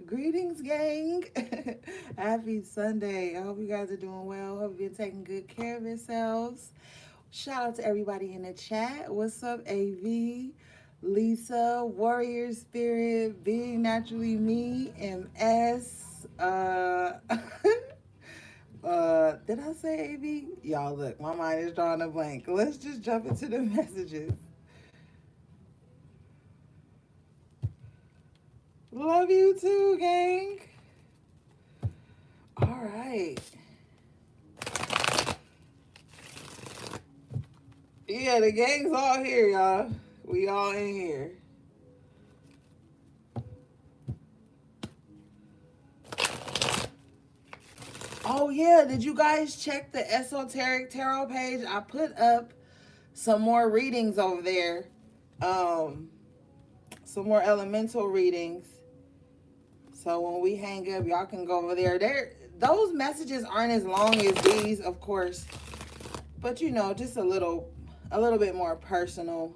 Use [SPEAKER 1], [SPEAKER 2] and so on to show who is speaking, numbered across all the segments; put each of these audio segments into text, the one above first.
[SPEAKER 1] Greetings, gang. Happy Sunday. I hope you guys are doing well. Hope you've been taking good care of yourselves. Shout out to everybody in the chat. What's up, AV? Lisa, Warrior Spirit, Being Naturally Me, MS. Did I say AV? Y'all, look, my mind is drawing a blank. Let's just jump into the messages. Love you too, gang. All right. Yeah, the gang's all here, y'all. We all in here. Oh yeah, did you guys check the esoteric tarot page? I put up some more readings over there. Um, some more elemental readings. So when we hang up, y'all can go over there. Those messages aren't as long as these, of course, but you know, just a little bit more personal.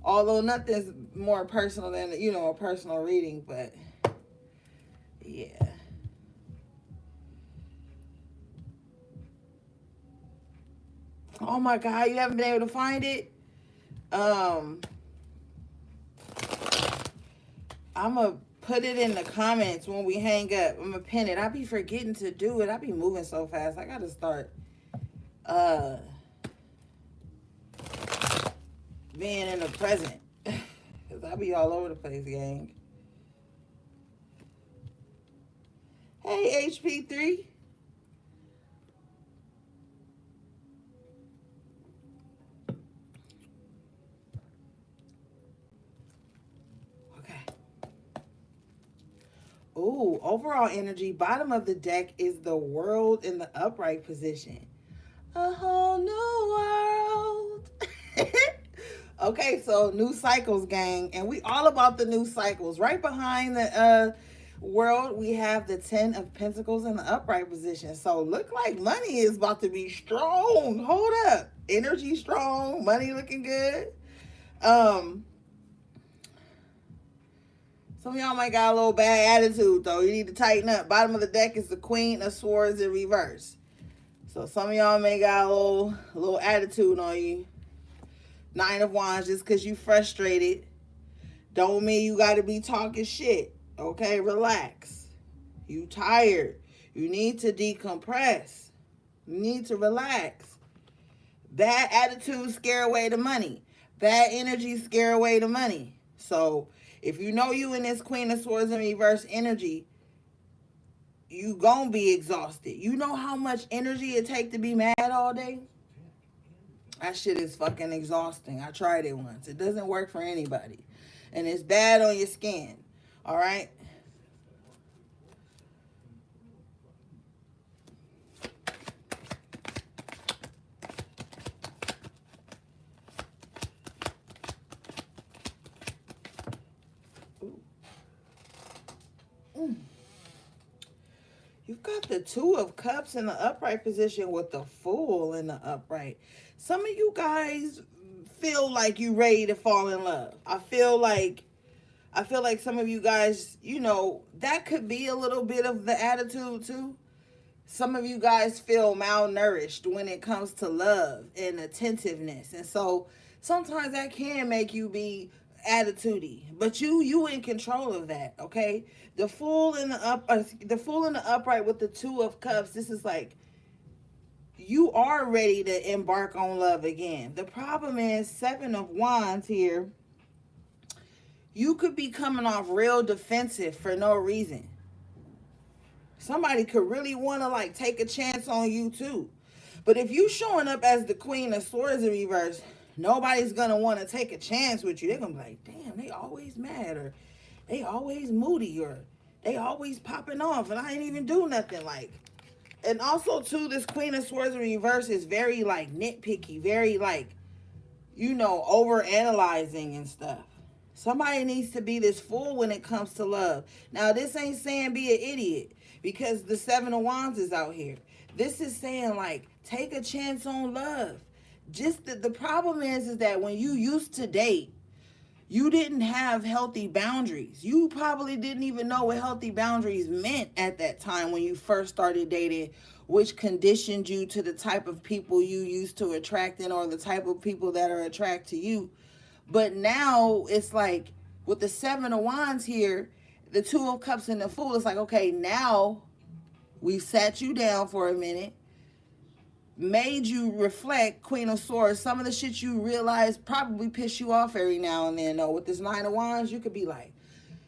[SPEAKER 1] Although nothing's more personal than a personal reading, but yeah. Oh my God, you haven't been able to find it? Um, I'm gonna put it in the comments when we hang up. I'm gonna pin it. I be forgetting to do it. I be moving so fast. I gotta start uh being in the present. Cause I be all over the place, gang. Hey HP3. Okay. Ooh, overall energy, bottom of the deck is the world in the upright position. A whole new world. Okay, so new cycles, gang, and we all about the new cycles. Right behind the world, we have the 10 of Pentacles in the upright position. So look like money is about to be strong. Hold up, energy strong, money looking good. Um, some of y'all might got a little bad attitude though. You need to tighten up. Bottom of the deck is the Queen of Swords in reverse. So some of y'all may got a little attitude on you. Nine of Wands, just because you frustrated don't mean you got to be talking shit. Okay, relax. You tired. You need to decompress. You need to relax. Bad attitude scare away the money. Bad energy scare away the money. So if you know you in this Queen of Swords in reverse energy, you gonna be exhausted. You know how much energy it take to be mad all day? That shit is fucking exhausting. I tried it once. It doesn't work for anybody. And it's bad on your skin. All right? You've got the Two of Cups in the upright position with the Fool in the upright. Some of you guys feel like you ready to fall in love. I feel like some of you guys, that could be a little bit of the attitude too. Some of you guys feel malnourished when it comes to love and attentiveness. And so sometimes that can make you be attitudey, but you in control of that, okay? The Fool in the upright with the Two of Cups, this is like you are ready to embark on love again. The problem is Seven of Wands here. You could be coming off real defensive for no reason. Somebody could really want to like take a chance on you too. But if you showing up as the Queen of Swords in reverse, nobody's going to want to take a chance with you. They're going to be like, damn, they always mad, or they always moody, or they always popping off and I ain't even do nothing. Like, and also too, this Queen of Swords in reverse is very like nitpicky, very like, over analyzing and stuff. Somebody needs to be this fool when it comes to love. Now, this ain't saying be an idiot, because the Seven of Wands is out here. This is saying like, take a chance on love. Just the problem is that when you used to date, You didn't have healthy boundaries. You probably didn't even know what healthy boundaries meant at that time when you first started dating, which conditioned you to the type of people you used to attracting or the type of people that are attracted to you. But now it's like with the Seven of Wands here, the Two of Cups and the Fool, it's like, okay, now we've sat you down for a minute, made you reflect, Queen of Swords. Some of the shit you realize probably piss you off every now and then, though. With this Nine of Wands, you could be like,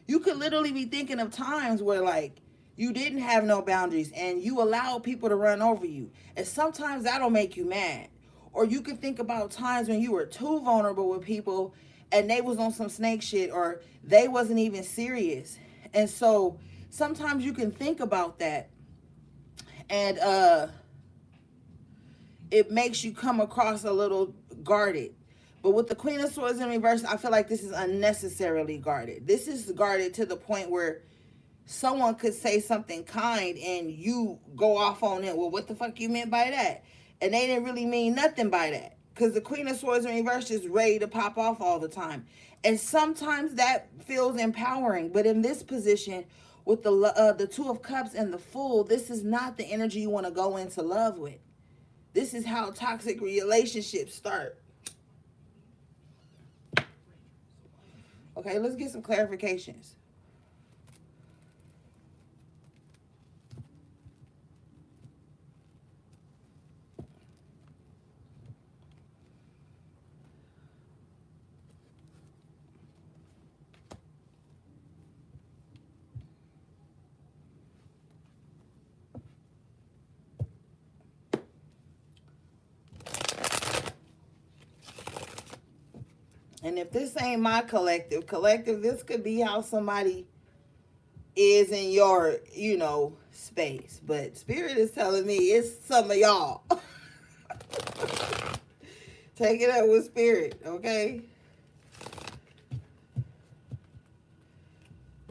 [SPEAKER 1] you could literally be thinking of times where, like, you didn't have no boundaries and you allowed people to run over you. And sometimes that'll make you mad. Or you could think about times when you were too vulnerable with people and they was on some snake shit or they wasn't even serious. And so sometimes you can think about that and it makes you come across a little guarded. But with the Queen of Swords in reverse, I feel like this is unnecessarily guarded. This is guarded to the point where someone could say something kind and you go off on it. Well, what the fuck you meant by that? And they didn't really mean nothing by that. Because the Queen of Swords in reverse is ready to pop off all the time. And sometimes that feels empowering. But in this position, with the Two of Cups and the Fool, this is not the energy you want to go into love with. This is how toxic relationships start. Okay, let's get some clarifications. And if this ain't my collective, this could be how somebody is in your, space. But Spirit is telling me it's some of y'all. Take it up with Spirit, okay?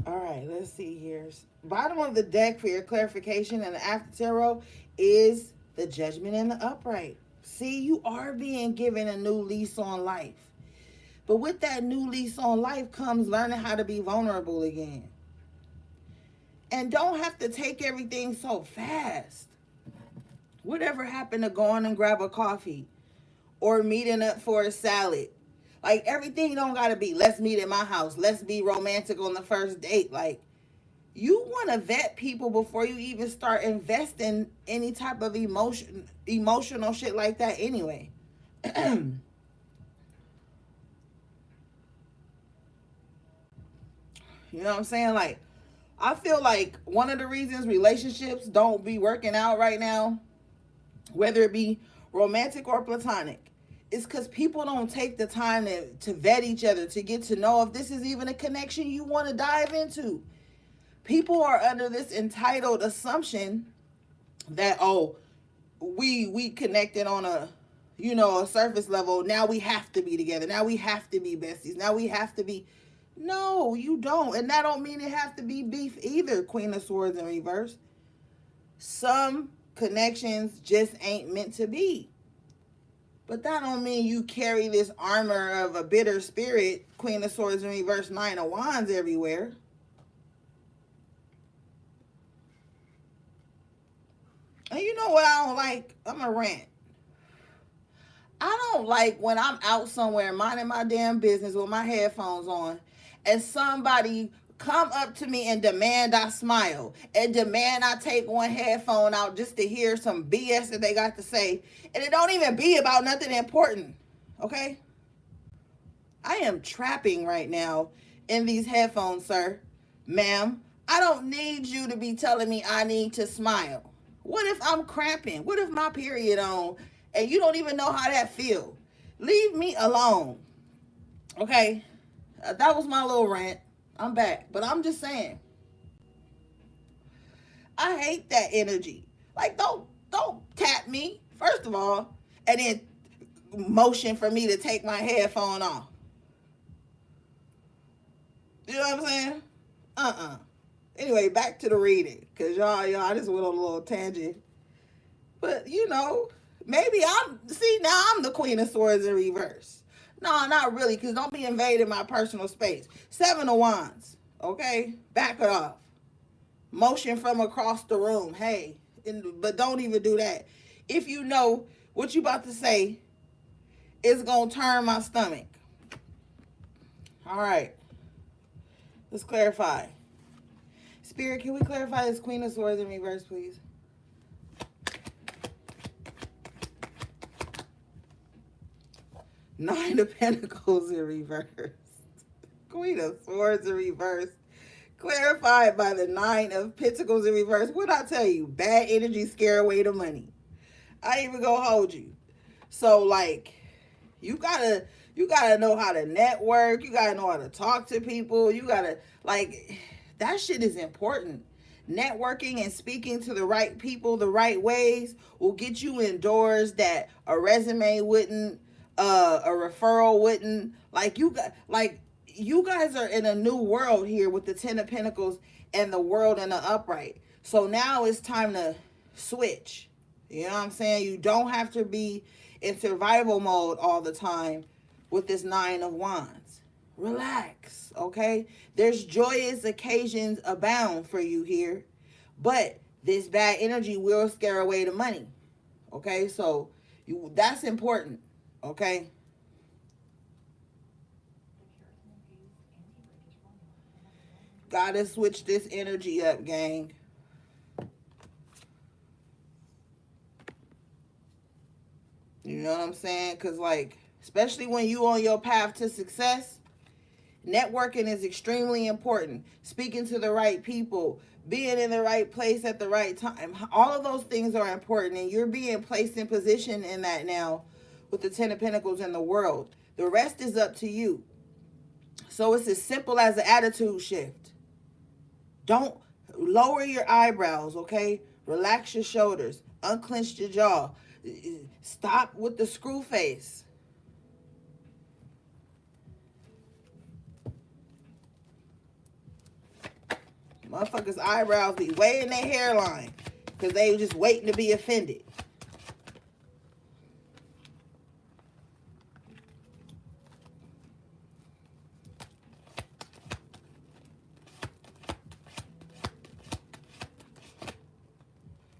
[SPEAKER 1] All right, let's see here. Bottom of the deck for your clarification and the after tarot is the Judgment and the Upright. See, you are being given a new lease on life. But with that new lease on life comes learning how to be vulnerable again. And don't have to take everything so fast. Whatever happened to going and grab a coffee or meeting up for a salad? Like, everything don't got to be, let's meet at my house. Let's be romantic on the first date. Like, you want to vet people before you even start investing any type of emotional shit like that anyway. You know what I'm saying? Like, I feel like one of the reasons relationships don't be working out right now, whether it be romantic or platonic, is because people don't take the time to vet each other, to get to know if this is even a connection you want to dive into. People are under this entitled assumption that, oh, we connected on a surface level. Now we have to be together. Now we have to be besties. Now we have to be. No, you don't. And that don't mean it have to be beef either, Queen of Swords in reverse. Some connections just ain't meant to be. But that don't mean you carry this armor of a bitter spirit, Queen of Swords in reverse, Nine of Wands everywhere. And you know what I don't like? I'm going to rant. I don't like when I'm out somewhere minding my damn business with my headphones on and somebody come up to me and demand I smile and demand I take one headphone out just to hear some BS that they got to say. And it don't even be about nothing important. Okay? I am trapping right now in these headphones, sir. Ma'am, I don't need you to be telling me I need to smile. What if I'm cramping? What if my period on and you don't even know how that feel? Leave me alone. Okay? That was my little rant. I'm back. But I'm just saying. I hate that energy. Like, don't tap me, first of all, and then motion for me to take my headphone off. You know what I'm saying? Anyway, back to the reading. Because y'all just went on a little tangent. But, maybe now I'm the Queen of Swords in reverse. No, not really, because don't be invading my personal space. Seven of Wands. Okay? Back it off. Motion from across the room. Hey. But don't even do that. If you know what you about to say is going to turn my stomach. All right. Let's clarify. Spirit, can we clarify this Queen of Swords in reverse, please? Nine of Pentacles in reverse. Queen of Swords in reverse. Clarified by the Nine of Pentacles in reverse. What'd I tell you? Bad energy scare away the money. I ain't even gonna hold you. So, like, you gotta know how to network. You gotta know how to talk to people. You gotta, like, that shit is important. Networking and speaking to the right people the right ways will get you in doors that a resume wouldn't, a referral wouldn't. Like, you guys are in a new world here with the Ten of Pentacles and the World and the upright. So now it's time to switch. You know what I'm saying? You don't have to be in survival mode all the time with this Nine of Wands. Relax, okay? There's joyous occasions abound for you here, but this bad energy will scare away the money, okay? So that's important, okay? Gotta switch this energy up, gang. You know what I'm saying? Because, like, especially when you on your path to success, networking is extremely important. Speaking to the right people, being in the right place at the right time. All of those things are important, and you're being placed in position in that now with the Ten of Pentacles in the World. The rest is up to you. So it's as simple as an attitude shift. Don't lower your eyebrows, okay? Relax your shoulders. Unclench your jaw. Stop with the screw face. Motherfuckers' eyebrows be way in their hairline because they just waiting to be offended.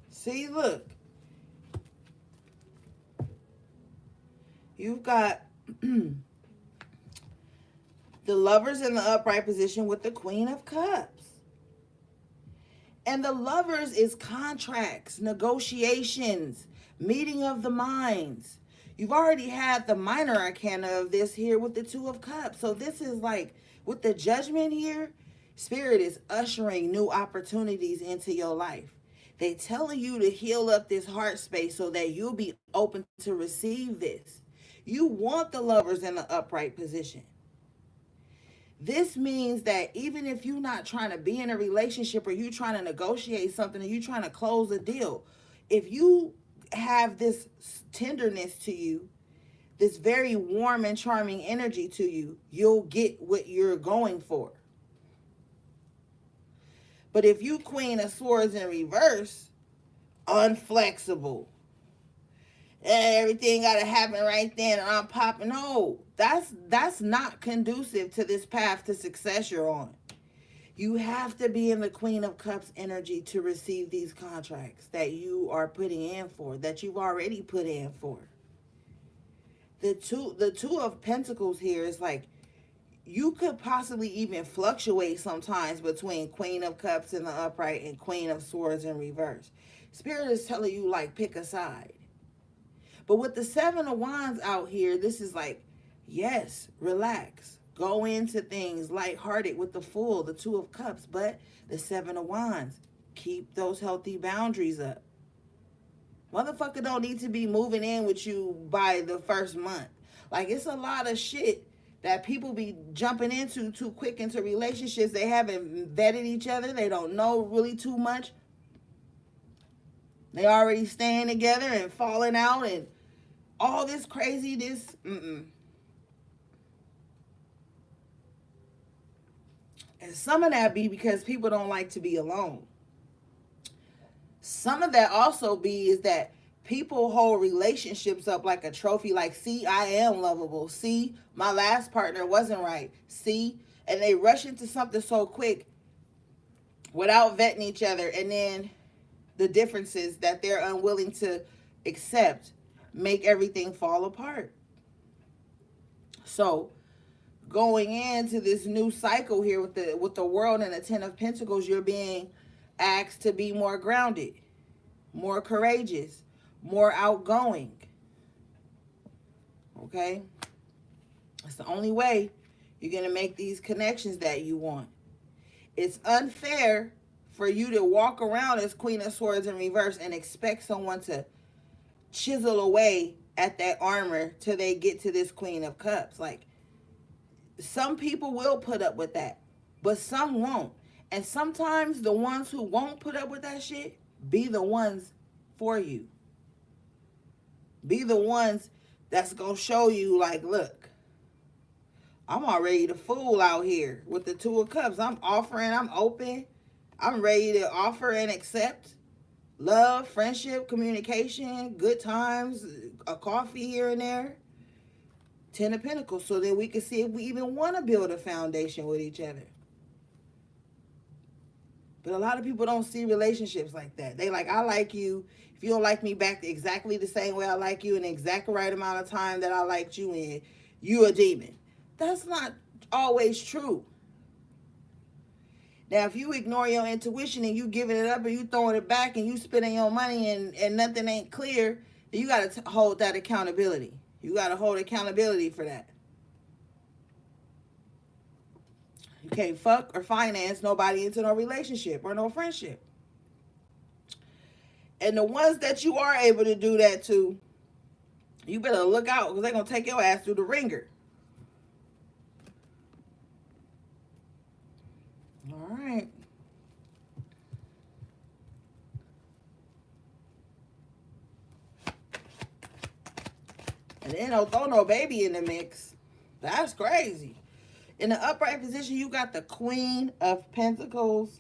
[SPEAKER 1] See, look. You've got the Lovers in the upright position with the Queen of Cups. And the Lovers is contracts, negotiations, meeting of the minds. You've already had the minor arcana of this here with the Two of Cups. So this is like, with the Judgment here, Spirit is ushering new opportunities into your life. They telling you to heal up this heart space so that you'll be open to receive this. You want the Lovers in the upright position. This means that even if you're not trying to be in a relationship or you're trying to negotiate something or you're trying to close a deal, if you have this tenderness to you, this very warm and charming energy to you, you'll get what you're going for. But if you Queen of Swords in reverse, unflexible, everything got to happen right then and I'm popping. No, that's not conducive to this path to success you're on. You have to be in the Queen of Cups energy to receive these contracts that you are putting in for, that you've already put in for. The two of Pentacles here is like, you could possibly even fluctuate sometimes between Queen of Cups in the upright and Queen of Swords in reverse. Spirit is telling you, like, pick a side. But with the Seven of Wands out here, this is like, yes, relax. Go into things lighthearted with the Fool, the Two of Cups. But the Seven of Wands, keep those healthy boundaries up. Motherfucker don't need to be moving in with you by the first month. Like, it's a lot of shit that people be jumping into too quick into relationships. They haven't vetted each other. They don't know really too much. They already staying together and falling out and all this craziness. And some of that be because people don't like to be alone. Some of that also be is that People hold relationships up like a trophy, like, see, I am lovable. See, my last partner wasn't right. See, and they rush into something so quick without vetting each other, and then the differences that they're unwilling to accept make everything fall apart. So, going into this new cycle here with the world and the Ten of Pentacles, you're being asked to be more grounded, more courageous, more outgoing. Okay? It's the only way you're going to make these connections that you want. It's unfair for you to walk around as Queen of Swords in reverse and expect someone to chisel away at that armor till they get to this Queen of Cups. Like, some people will put up with that, but some won't. And sometimes the ones who won't put up with that shit be the ones for you. Be the ones that's going to show you, like, look, I'm already the fool out here with the Two of Cups. I'm offering, I'm open. I'm ready to offer and accept love, friendship, communication, good times, a coffee here and there. Ten of Pentacles, so that we can see if we even want to build a foundation with each other. But a lot of people don't see relationships like that. They like, I like you. If you don't like me back exactly the same way I like you in the exact right amount of time that I liked you in, you a demon. That's not always true. Now, if you ignore your intuition and you giving it up and you throwing it back and you spending your money and nothing ain't clear, then you got to hold that accountability. You got to hold accountability for that. You can't fuck or finance nobody into no relationship or no friendship. And the ones that you are able to do that to, you better look out because they're going to take your ass through the ringer. All right. And then don't throw no baby in the mix. That's crazy. In the upright position, you got the Queen of Pentacles.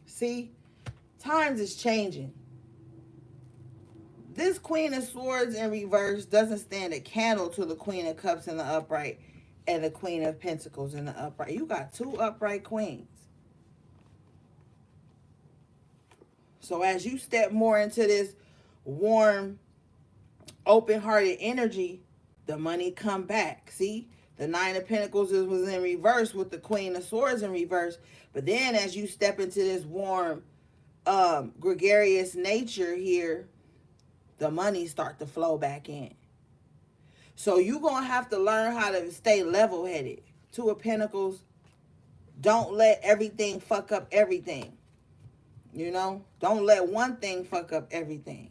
[SPEAKER 1] See, times is changing. This Queen of Swords in reverse doesn't stand a candle to the Queen of Cups in the upright and the Queen of Pentacles in the upright. You got two upright queens. So as you step more into this warm, open-hearted energy, the money come back. See, the Nine of Pentacles was in reverse with the Queen of Swords in reverse. But then as you step into this warm, gregarious nature here, the money start to flow back in. So you're going to have to learn how to stay level-headed. Two of Pentacles, don't let everything fuck up everything. You know, don't let one thing fuck up everything.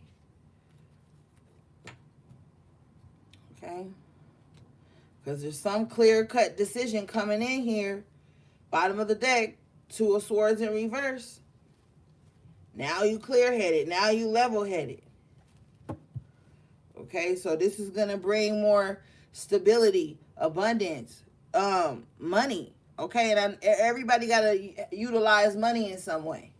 [SPEAKER 1] Okay? Because there's some clear-cut decision coming in here. Bottom of the deck, Two of Swords in reverse. Now you clear-headed. Now you level-headed. Okay, so this is going to bring more stability, abundance, money. Okay, and everybody got to utilize money in some way.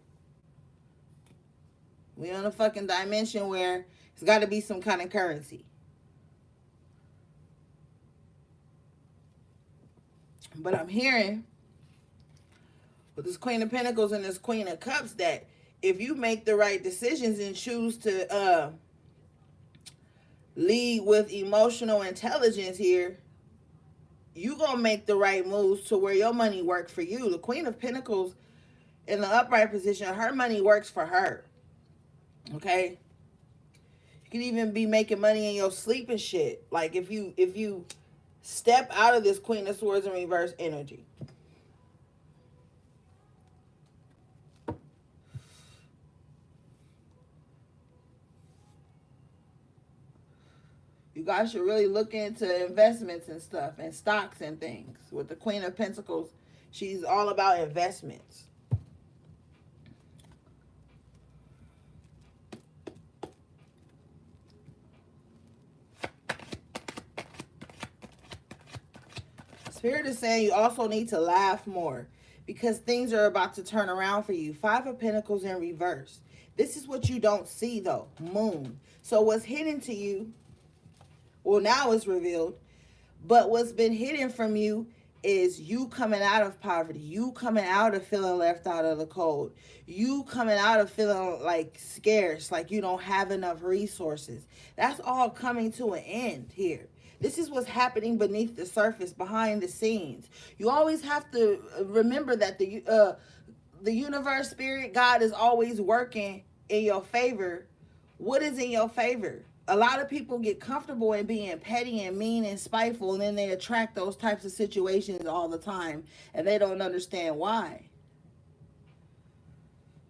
[SPEAKER 1] We on a fucking dimension where it's got to be some kind of currency. But I'm hearing with this Queen of Pentacles and this Queen of Cups that if you make the right decisions and choose to lead with emotional intelligence here, you going to make the right moves to where your money works for you. The Queen of Pentacles in the upright position, her money works for her. Okay? You can even be making money in your sleep and shit. Like if you step out of this Queen of Swords in reverse energy. You guys should really look into investments and stuff and stocks and things. With the Queen of Pentacles, she's all about investments. Spirit is saying you also need to laugh more. because things are about to turn around for you. Five of Pentacles in reverse. This is what you don't see though. Moon. So what's hidden to you, well, now it's revealed, but what's been hidden from you is you coming out of poverty, you coming out of feeling left out of the cold, you coming out of feeling like scarce, like you don't have enough resources. That's all coming to an end here. This is what's happening beneath the surface, behind the scenes. You always have to remember that the universe, spirit, God is always working in your favor. What is in your favor? A lot of people get comfortable in being petty and mean and spiteful, and then they attract those types of situations all the time, and they don't understand why.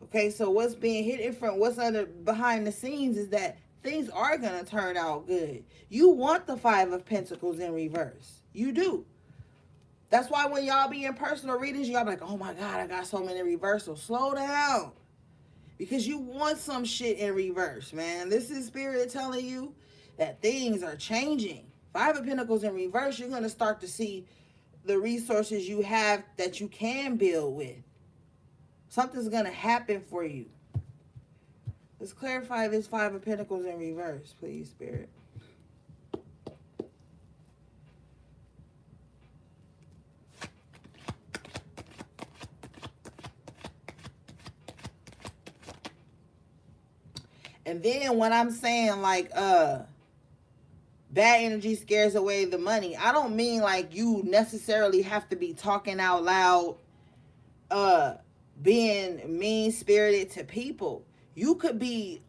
[SPEAKER 1] Okay, so what's being hidden from, what's under behind the scenes is that things are going to turn out good. You want the Five of Pentacles in reverse. You do. That's why when y'all be in personal readings, y'all be like, oh my God, I got so many reversals. Slow down. Because you want some shit in reverse, man. This is spirit telling you that things are changing. Five of Pentacles in reverse, you're going to start to see the resources you have that you can build with. Something's going to happen for you. Let's clarify this Five of Pentacles in reverse, please, spirit. And then when I'm saying like bad energy scares away the money, I don't mean like you necessarily have to be talking out loud, being mean spirited to people. You could be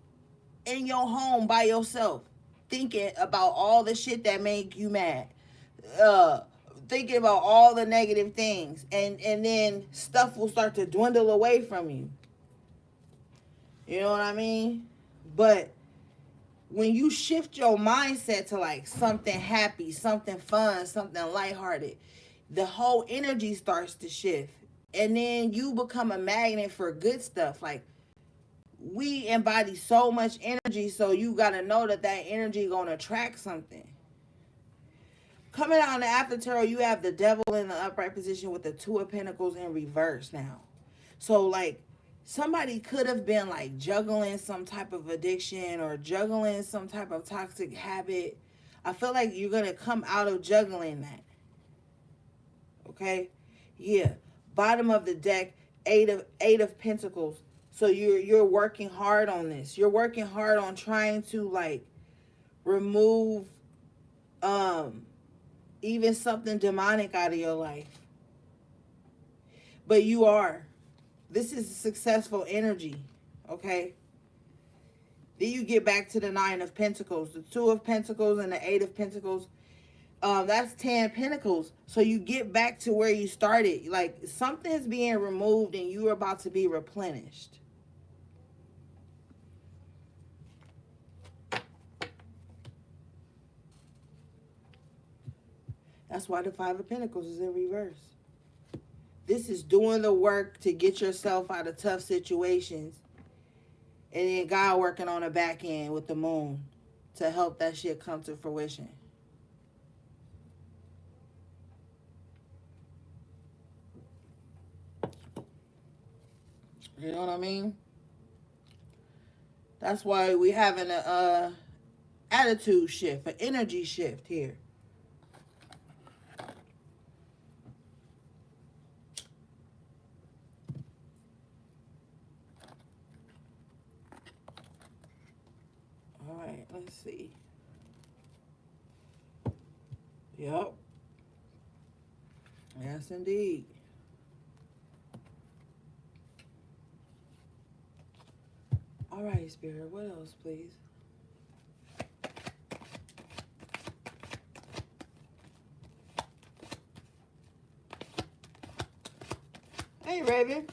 [SPEAKER 1] in your home by yourself thinking about all the shit that make you mad, thinking about all the negative things, and then stuff will start to dwindle away from you. You know what I mean? But when you shift your mindset to like something happy, something fun, something lighthearted, the whole energy starts to shift. And then you become a magnet for good stuff. Like, we embody so much energy, so you got to know that that energy going to attract something. Coming out in the after tarot, you have the Devil in the upright position with the Two of Pentacles in reverse now. So like, somebody could have been like juggling some type of addiction or juggling some type of toxic habit. I feel like you're going to come out of juggling that. Okay? Yeah. Bottom of the deck, eight of Pentacles. So you're working hard on this. You're working hard on trying to like remove even something demonic out of your life. But you are. This is successful energy, okay? Then you get back to the Nine of Pentacles, the Two of Pentacles and the Eight of Pentacles. That's 10 Pentacles. So you get back to where you started. Like, something's being removed and you're about to be replenished. That's why the Five of Pentacles is in reverse. This is doing the work to get yourself out of tough situations. And then God working on the back end with the Moon to help that shit come to fruition. You know what I mean? That's why we having a attitude shift, an energy shift here. All right, let's see. Yep. Yes, indeed. All right, Spirit, what else, please? Hey, Raven.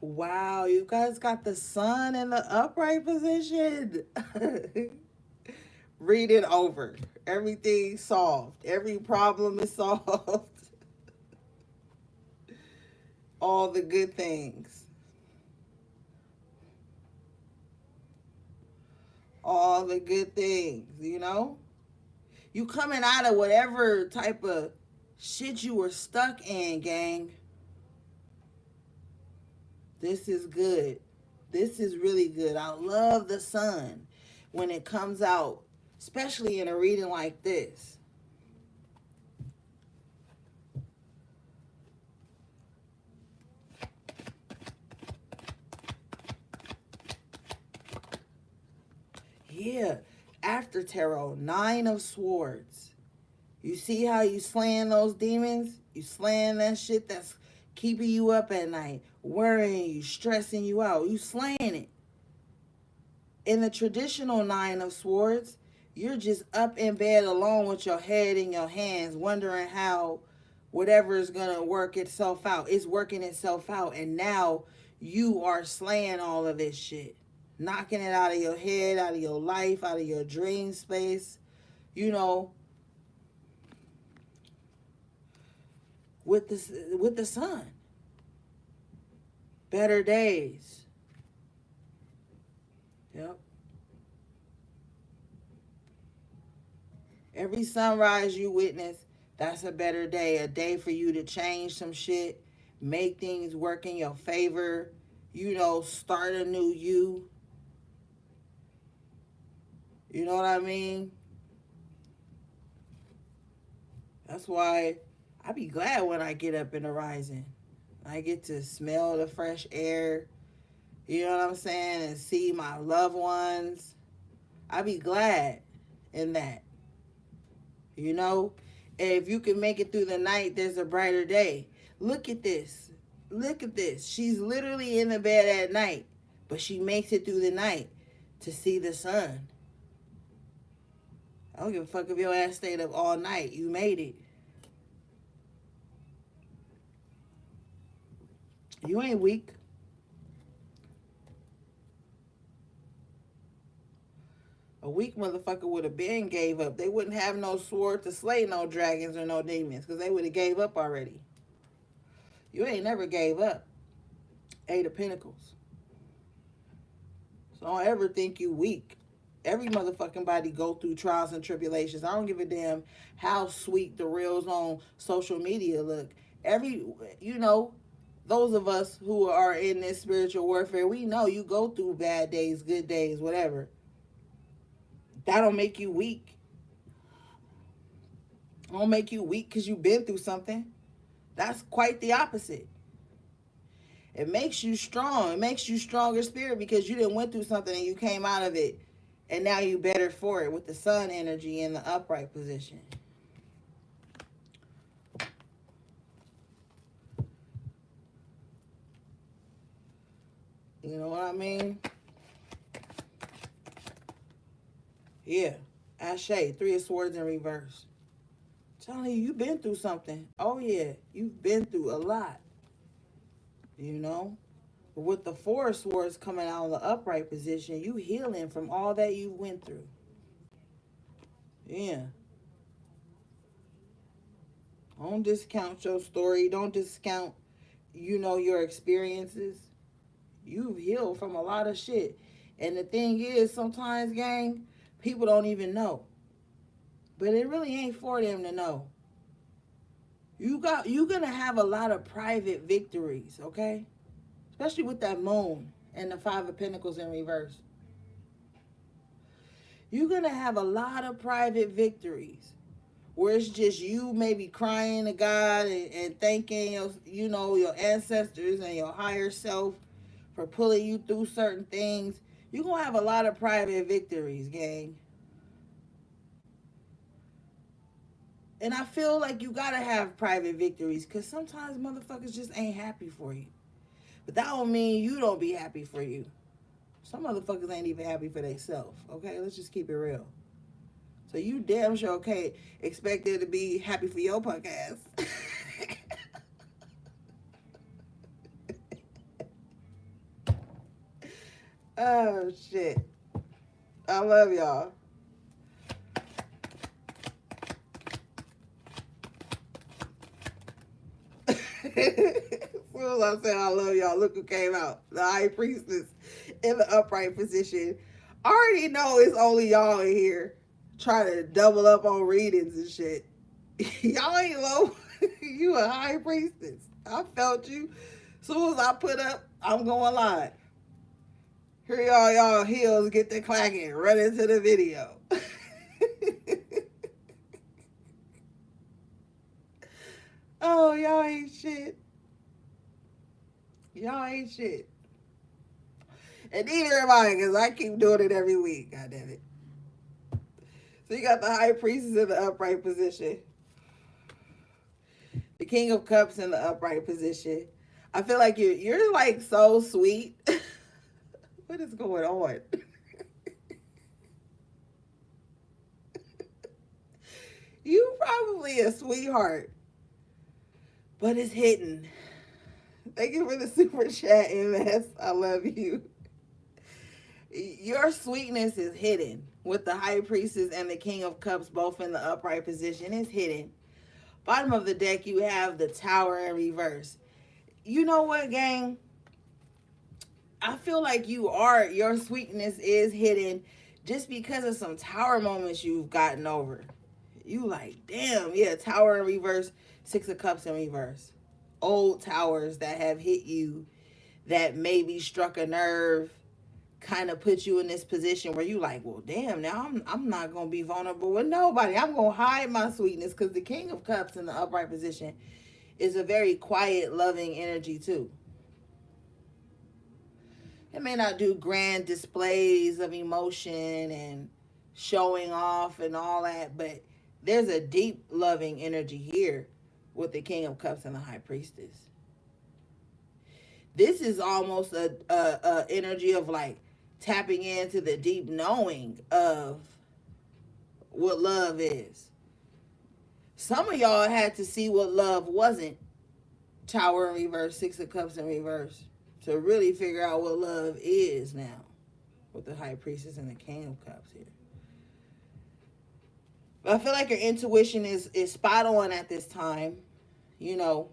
[SPEAKER 1] Wow, you guys got the Sun in the upright position. Read it over. Everything solved. Every problem is solved. All the good things. All the good things, you know? You coming out of whatever type of shit you were stuck in, gang. This is good. This is really good. I love the sun when it comes out, especially in a reading like this. Yeah, after tarot, 9 of Swords. You see how you slaying those demons? You slaying that shit that's keeping you up at night, worrying you, stressing you out. You slaying it. In the traditional 9 of Swords, you're just up in bed alone with your head in your hands, wondering how whatever is going to work itself out. It's working itself out. And now you are slaying all of this shit. Knocking it out of your head, out of your life, out of your dream space. You know, with the sun. Better days. Yep. Every sunrise you witness, that's a better day. A day for you to change some shit, make things work in your favor, you know, start a new you. You know what I mean? That's why I be glad when I get up in the rising. I get to smell the fresh air, you know what I'm saying, and see my loved ones. I be glad in that. You know, and if you can make it through the night, there's a brighter day. Look at this. Look at this. She's literally in the bed at night, but she makes it through the night to see the sun. I don't give a fuck if your ass stayed up all night. You made it. You ain't weak. A weak motherfucker would have been gave up. They wouldn't have no sword to slay no dragons or no demons because they would have gave up already. You ain't never gave up. 8 of Pentacles. So don't ever think you weak. Every motherfucking body go through trials and tribulations. I don't give a damn how sweet the reels on social media look. You know, those of us who are in this spiritual warfare, we know you go through bad days, good days, whatever. That don't make you weak. Don't make you weak because you've been through something. That's quite the opposite. It makes you strong. It makes you stronger spirit because you didn't went through something and you came out of it. And now you better for it with the sun energy in the upright position. You know what I mean? Yeah. Ashe, 3 of Swords in reverse. I'm telling you, you've been through something. Oh, yeah. You've been through a lot. You know? But with the 4 of Swords coming out of the upright position, you healing from all that you went through. Yeah. Don't discount your story. Don't discount, you know, your experiences. You've healed from a lot of shit. And the thing is, sometimes, gang, people don't even know. But it really ain't for them to know. You're going to have a lot of private victories, okay? Especially with that moon and the 5 of Pentacles in reverse. You're going to have a lot of private victories where it's just you maybe crying to God and thanking your ancestors and your higher self for pulling you through certain things. You're going to have a lot of private victories, gang. And I feel like you got to have private victories because sometimes motherfuckers just ain't happy for you. But that don't mean you don't be happy for you. Some motherfuckers ain't even happy for themselves. Okay, let's just keep it real. So you damn sure okay expect them to be happy for your punk ass. Oh shit. I love y'all. As soon as I said I love y'all, look who came out. The High Priestess in the upright position. I already know it's only y'all in here trying to double up on readings and shit. Y'all ain't low. You a high priestess. I felt you. Soon as I put up, I'm going live. Here y'all heels get the clacking. Run into the video. Oh, y'all ain't shit. Y'all ain't shit. And neither am I, because I keep doing it every week. God damn it. So you got the high priestess in the upright position. The King of Cups in the upright position. I feel like you're like so sweet. What is going on? You probably a sweetheart, but it's hidden. Thank you for the super chat, MS. I love you. Your sweetness is hidden with the high priestess and the King of Cups both in the upright position. It's hidden. Bottom of the deck, you have the Tower in reverse. You know what, gang? I feel like your sweetness is hidden just because of some Tower moments you've gotten over. You like, damn, yeah, Tower in reverse, Six of Cups in reverse. Old towers that have hit you, that maybe struck a nerve, kind of put you in this position where you like, well, damn, now I'm not going to be vulnerable with nobody. I'm going to hide my sweetness, because the King of Cups in the upright position is a very quiet, loving energy too. It may not do grand displays of emotion and showing off and all that, but there's a deep loving energy here with the King of Cups and the High Priestess. This is almost a energy of like tapping into the deep knowing of what love is. Some of y'all had to see what love wasn't. Tower in reverse, Six of Cups in reverse, to really figure out what love is now with the High Priestess and the King of Cups here. But I feel like your intuition is spot on at this time, you know.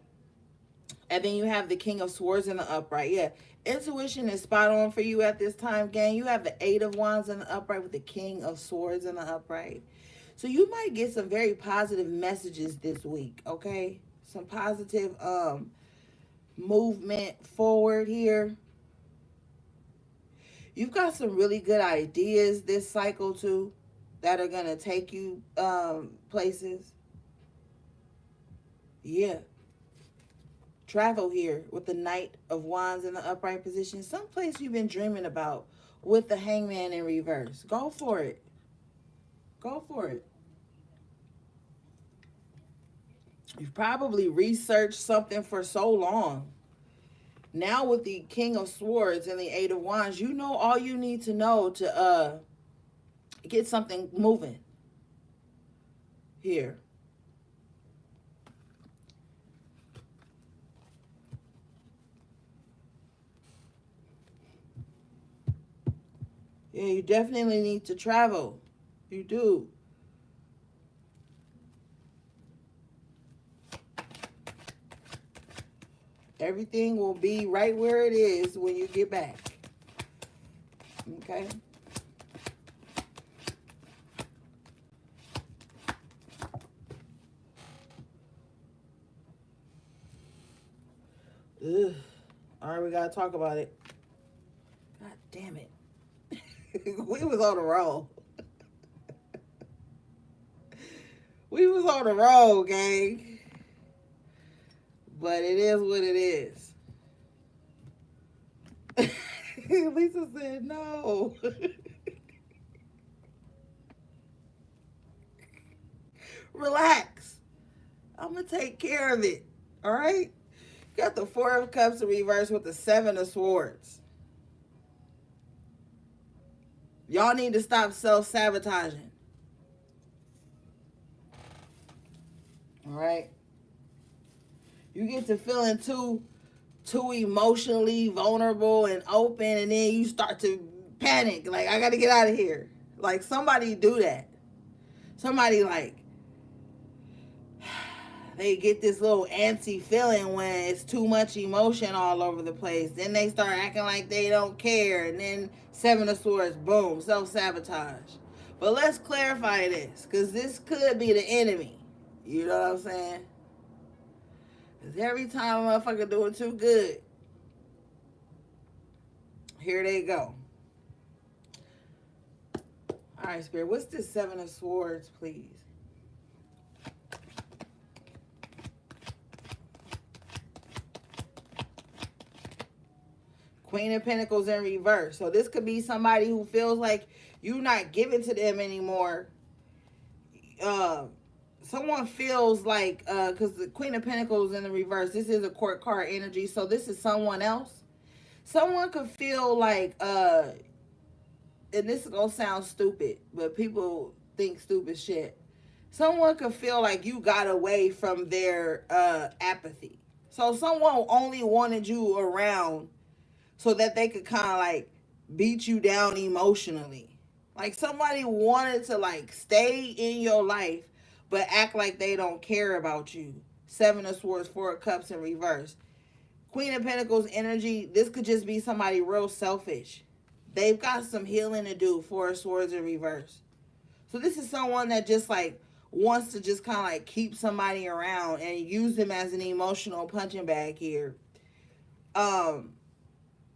[SPEAKER 1] And then you have the King of Swords in the upright. Yeah, intuition is spot on for you at this time, gang. You have the Eight of Wands in the upright with the King of Swords in the upright. So you might get some very positive messages this week, okay? Some positive movement forward here. You've got some really good ideas this cycle too that are going to take you places. Yeah. Travel here with the Knight of Wands in the upright position. Someplace you've been dreaming about with the Hangman in reverse. Go for it. Go for it. You've probably researched something for so long. Now with the King of Swords and the Eight of Wands, you know all you need to know to get something moving here. Yeah, you definitely need to travel. You do. Everything will be right where it is when you get back. Okay? Ugh. All right, we got to talk about it. God damn it. We was on a roll. We was on a roll, gang. But it is what it is. Lisa said no. Relax. I'm going to take care of it. All right? Got the Four of Cups in reverse with the Seven of Swords. Y'all need to stop self-sabotaging. All right? You get to feeling too emotionally vulnerable and open, and then you start to panic. Like, I got to get out of here. Like, somebody do that. Somebody, like, they get this little antsy feeling when it's too much emotion all over the place. Then they start acting like they don't care. And then Seven of Swords, boom, self-sabotage. But let's clarify this, because this could be the enemy. You know what I'm saying? Because every time a motherfucker doing too good, here they go. All right, Spirit. What's this Seven of Swords, please? Queen of Pentacles in reverse. So this could be somebody who feels like you're not giving to them anymore. Someone feels like, because the Queen of Pentacles in the reverse, this is a court card energy. So this is someone else. Someone could feel like, and this is going to sound stupid, but people think stupid shit. Someone could feel like you got away from their apathy. So someone only wanted you around so that they could kind of like beat you down emotionally. Like somebody wanted to like stay in your life but act like they don't care about you. Seven of Swords, Four of Cups in reverse. Queen of Pentacles energy, this could just be somebody real selfish. They've got some healing to do. Four of Swords in reverse. So this is someone that just like wants to just kind of like keep somebody around and use them as an emotional punching bag here.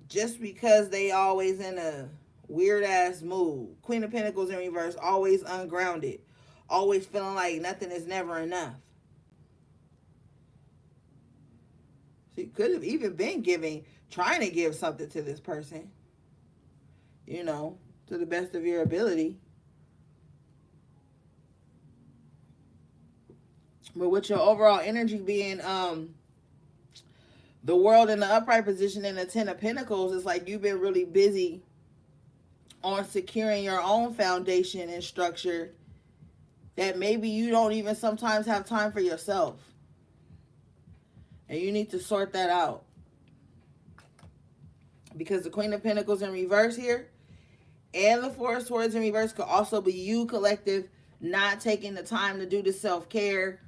[SPEAKER 1] Just because they always in a weird ass mood. Queen of Pentacles in reverse, always ungrounded. Always feeling like nothing is never enough. She could have even been trying to give something to this person. You know, to the best of your ability. But with your overall energy being the World in the upright position and the Ten of Pentacles, it's like you've been really busy on securing your own foundation and structure that maybe you don't even sometimes have time for yourself. And you need to sort that out. Because the Queen of Pentacles in reverse here and the Four of Swords in reverse could also be you, collective, not taking the time to do the self-care.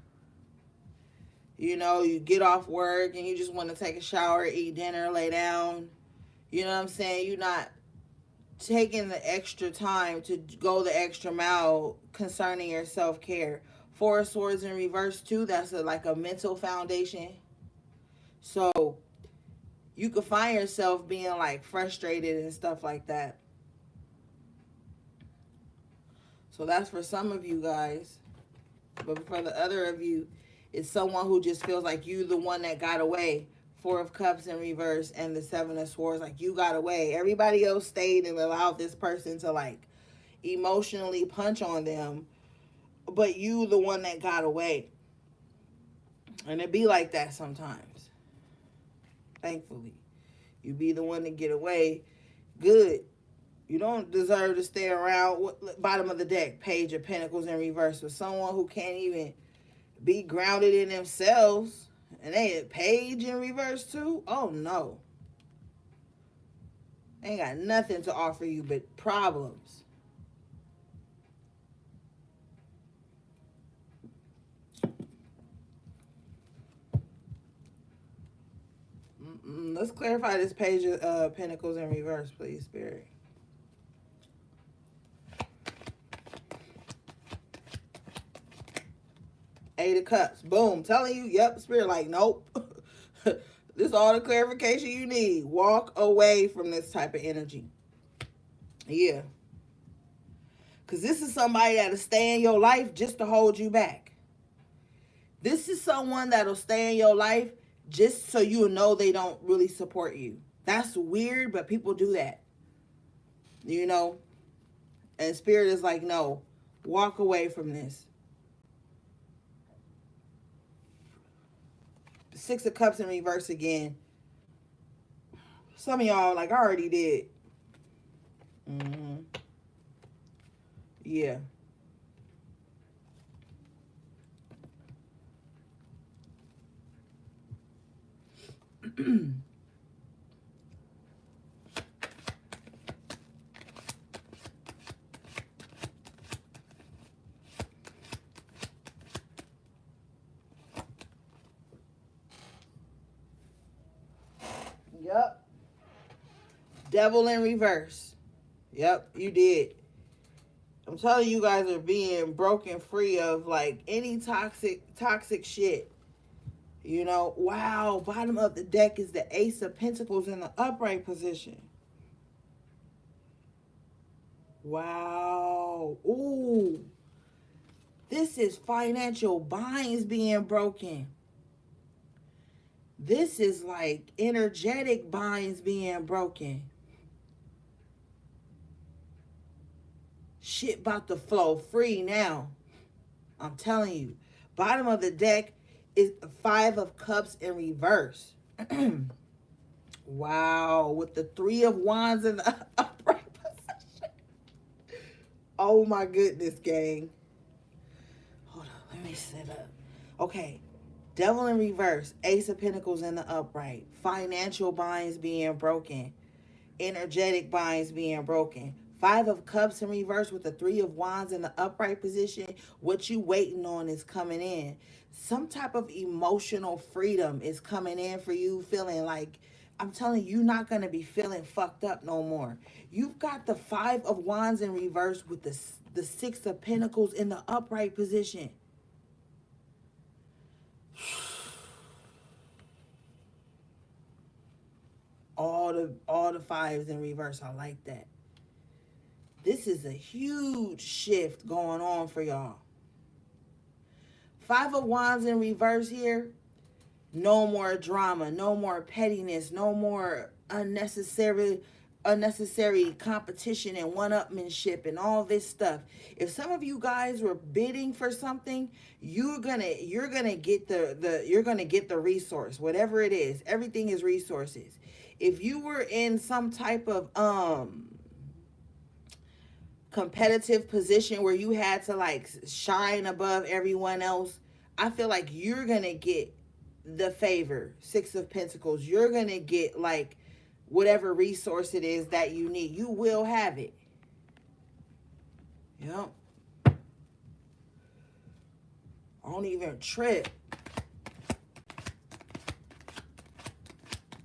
[SPEAKER 1] You know, you get off work and you just want to take a shower, eat dinner, lay down. You know what I'm saying? You're not taking the extra time to go the extra mile concerning your self-care. Four of Swords in reverse too. That's like a mental foundation. So you could find yourself being like frustrated and stuff like that. So that's for some of you guys. But for the other of you, it's someone who just feels like you the one that got away. Four of Cups in reverse and the Seven of Swords, like you got away. Everybody else stayed and allowed this person to like emotionally punch on them, but you the one that got away. And it be like that sometimes. Thankfully, you be the one to get away. Good. You don't deserve to stay around. Bottom of the deck, Page of Pentacles in reverse with someone who can't even be grounded in themselves. And they Page in reverse too? Oh no. Ain't got nothing to offer you but problems. Let's clarify this Page of Pentacles in reverse, please, Spirit. Eight of Cups. Boom. Telling you, yep, Spirit like, nope. This is all the clarification you need. Walk away from this type of energy. Yeah. Because this is somebody that'll stay in your life just to hold you back. This is someone that'll stay in your life just so you know they don't really support you. That's weird, but people do that. You know? And Spirit is like, no, walk away from this. Six of Cups in reverse again. Some of y'all, like I already did. Yeah. Yep. Devil in reverse. Yep, you did. I'm telling you, guys are being broken free of like any toxic shit. You know, wow, bottom of the deck is the Ace of Pentacles in the upright position. Wow. Ooh. This is financial binds being broken. This is like energetic binds being broken. Shit about to flow free now. I'm telling you. Bottom of the deck is the Five of Cups in reverse. Wow. With the Three of Wands in the upright position. Oh my goodness, gang. Hold on. Let me sit up. Okay. Devil in reverse. Ace of Pentacles in the upright. Financial binds being broken. Energetic binds being broken. Five of Cups in reverse with the Three of Wands in the upright position. What you waiting on is coming in. Some type of emotional freedom is coming in for you, feeling like, I'm telling you, you're not going to be feeling fucked up no more. You've got the Five of Wands in reverse with the Six of Pentacles in the upright position. All the fives in reverse. I like that. This is a huge shift going on for y'all. Five of Wands in reverse here. No more drama, no more pettiness, no more unnecessary competition and one-upmanship and all this stuff. If some of you guys were bidding for something, you're gonna get the resource, whatever it is. Everything is resources. If you were in some type of competitive position where you had to like shine above everyone else, I feel like you're gonna get the favor. Six of Pentacles. You're gonna get like whatever resource it is that you need. You will have it. Yep. I don't even trip.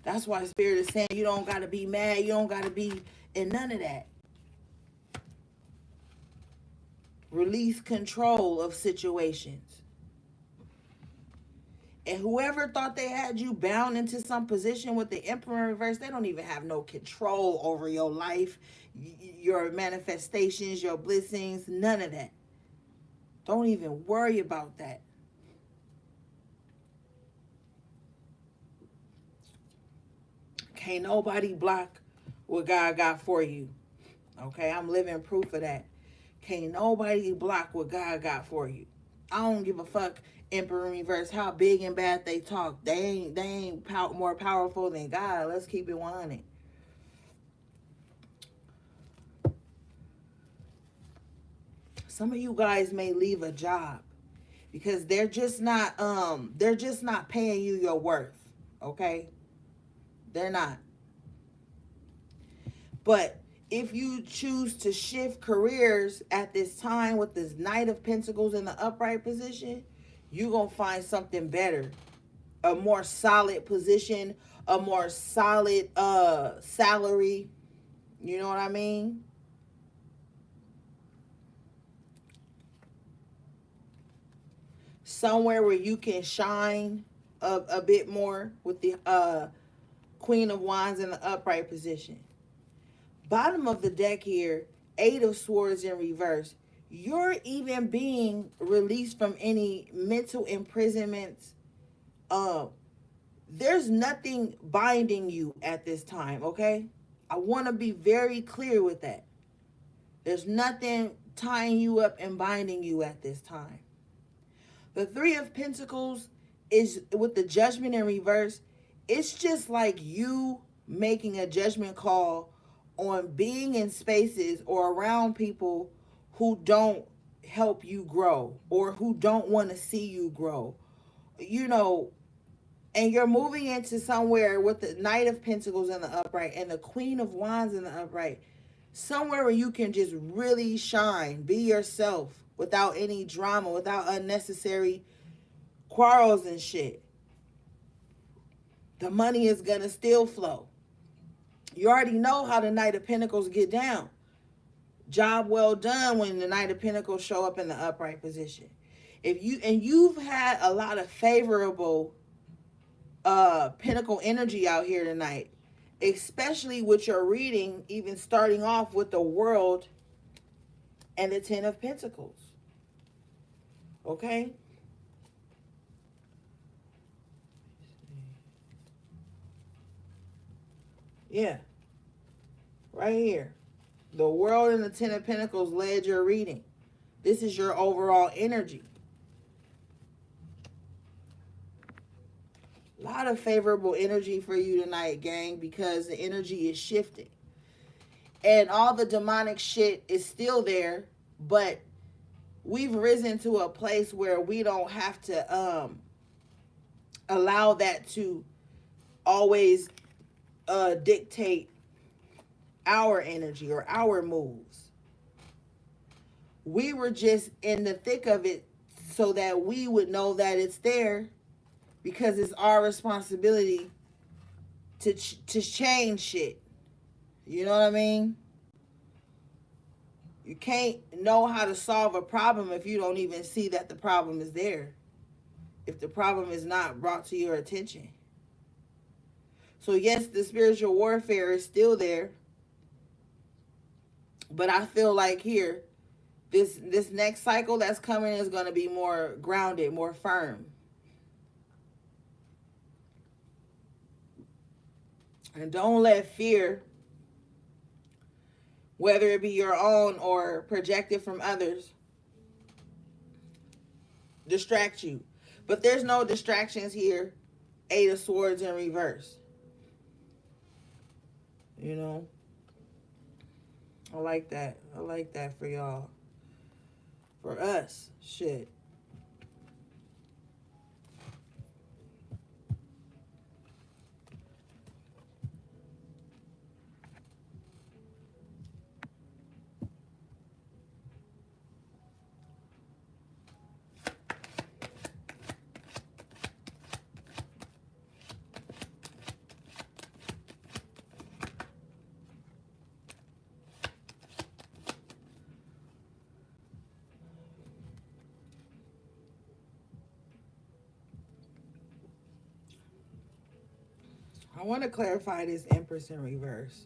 [SPEAKER 1] That's why Spirit is saying you don't gotta be mad. You don't gotta be in none of that. Release control of situations. And whoever thought they had you bound into some position with the Emperor in reverse, they don't even have no control over your life, your manifestations, your blessings, none of that. Don't even worry about that. Can't nobody block what God got for you. Okay, I'm living proof of that. Can't nobody block what God got for you. I don't give a fuck, Emperor in reverse, how big and bad they talk. They ain't more powerful than God. Let's keep it 100. Some of you guys may leave a job because they're just not paying you your worth. Okay? They're not. But if you choose to shift careers at this time with this Knight of Pentacles in the upright position, you're going to find something better. A more solid position, a more solid salary. You know what I mean? Somewhere where you can shine a bit more with the Queen of Wands in the upright position. Bottom of the deck here, Eight of Swords in reverse. You're even being released from any mental imprisonments. There's nothing binding you at this time, okay? I want to be very clear with that. There's nothing tying you up and binding you at this time. The Three of Pentacles is with the Judgment in reverse. It's just like you making a judgment call on being in spaces or around people who don't help you grow or who don't want to see you grow. You know, and you're moving into somewhere with the Knight of Pentacles in the upright and the Queen of Wands in the upright. Somewhere where you can just really shine, be yourself without any drama, without unnecessary quarrels and shit. The money is going to still flow. You already know how the Knight of Pentacles get down. Job well done when the Knight of Pentacles show up in the upright position. You've had a lot of favorable pinnacle energy out here tonight, especially with your reading, even starting off with the World and the Ten of Pentacles. Okay? Yeah, right here. The World and the Ten of Pentacles led your reading. This is your overall energy. A lot of favorable energy for you tonight, gang, because the energy is shifting. And all the demonic shit is still there, but we've risen to a place where we don't have to allow that to always dictate our energy or our moves. We were just in the thick of it so that we would know that it's there, because it's our responsibility to change shit. You know what I mean? You can't know how to solve a problem if you don't even see that the problem is there, if the problem is not brought to your attention. So yes, the spiritual warfare is still there, but I feel like here, this next cycle that's coming is going to be more grounded, more firm. And don't let fear, whether it be your own or projected from others, distract you. But there's no distractions here. Eight of Swords in reverse. You know? I like that. I like that for y'all. For us. Shit. I want to clarify this Empress in reverse.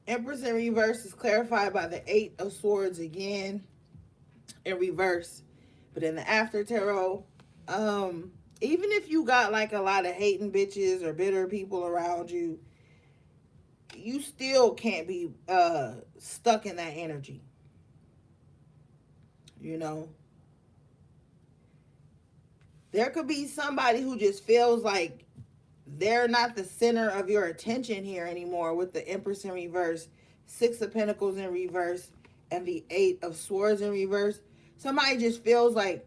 [SPEAKER 1] Empress in reverse is clarified by the Eight of Swords again in reverse. But in the after tarot, even if you got like a lot of hating bitches or bitter people around you, you still can't be stuck in that energy. You know? There could be somebody who just feels like they're not the center of your attention here anymore with the Empress in reverse, Six of Pentacles in reverse, and the Eight of Swords in reverse. Somebody just feels like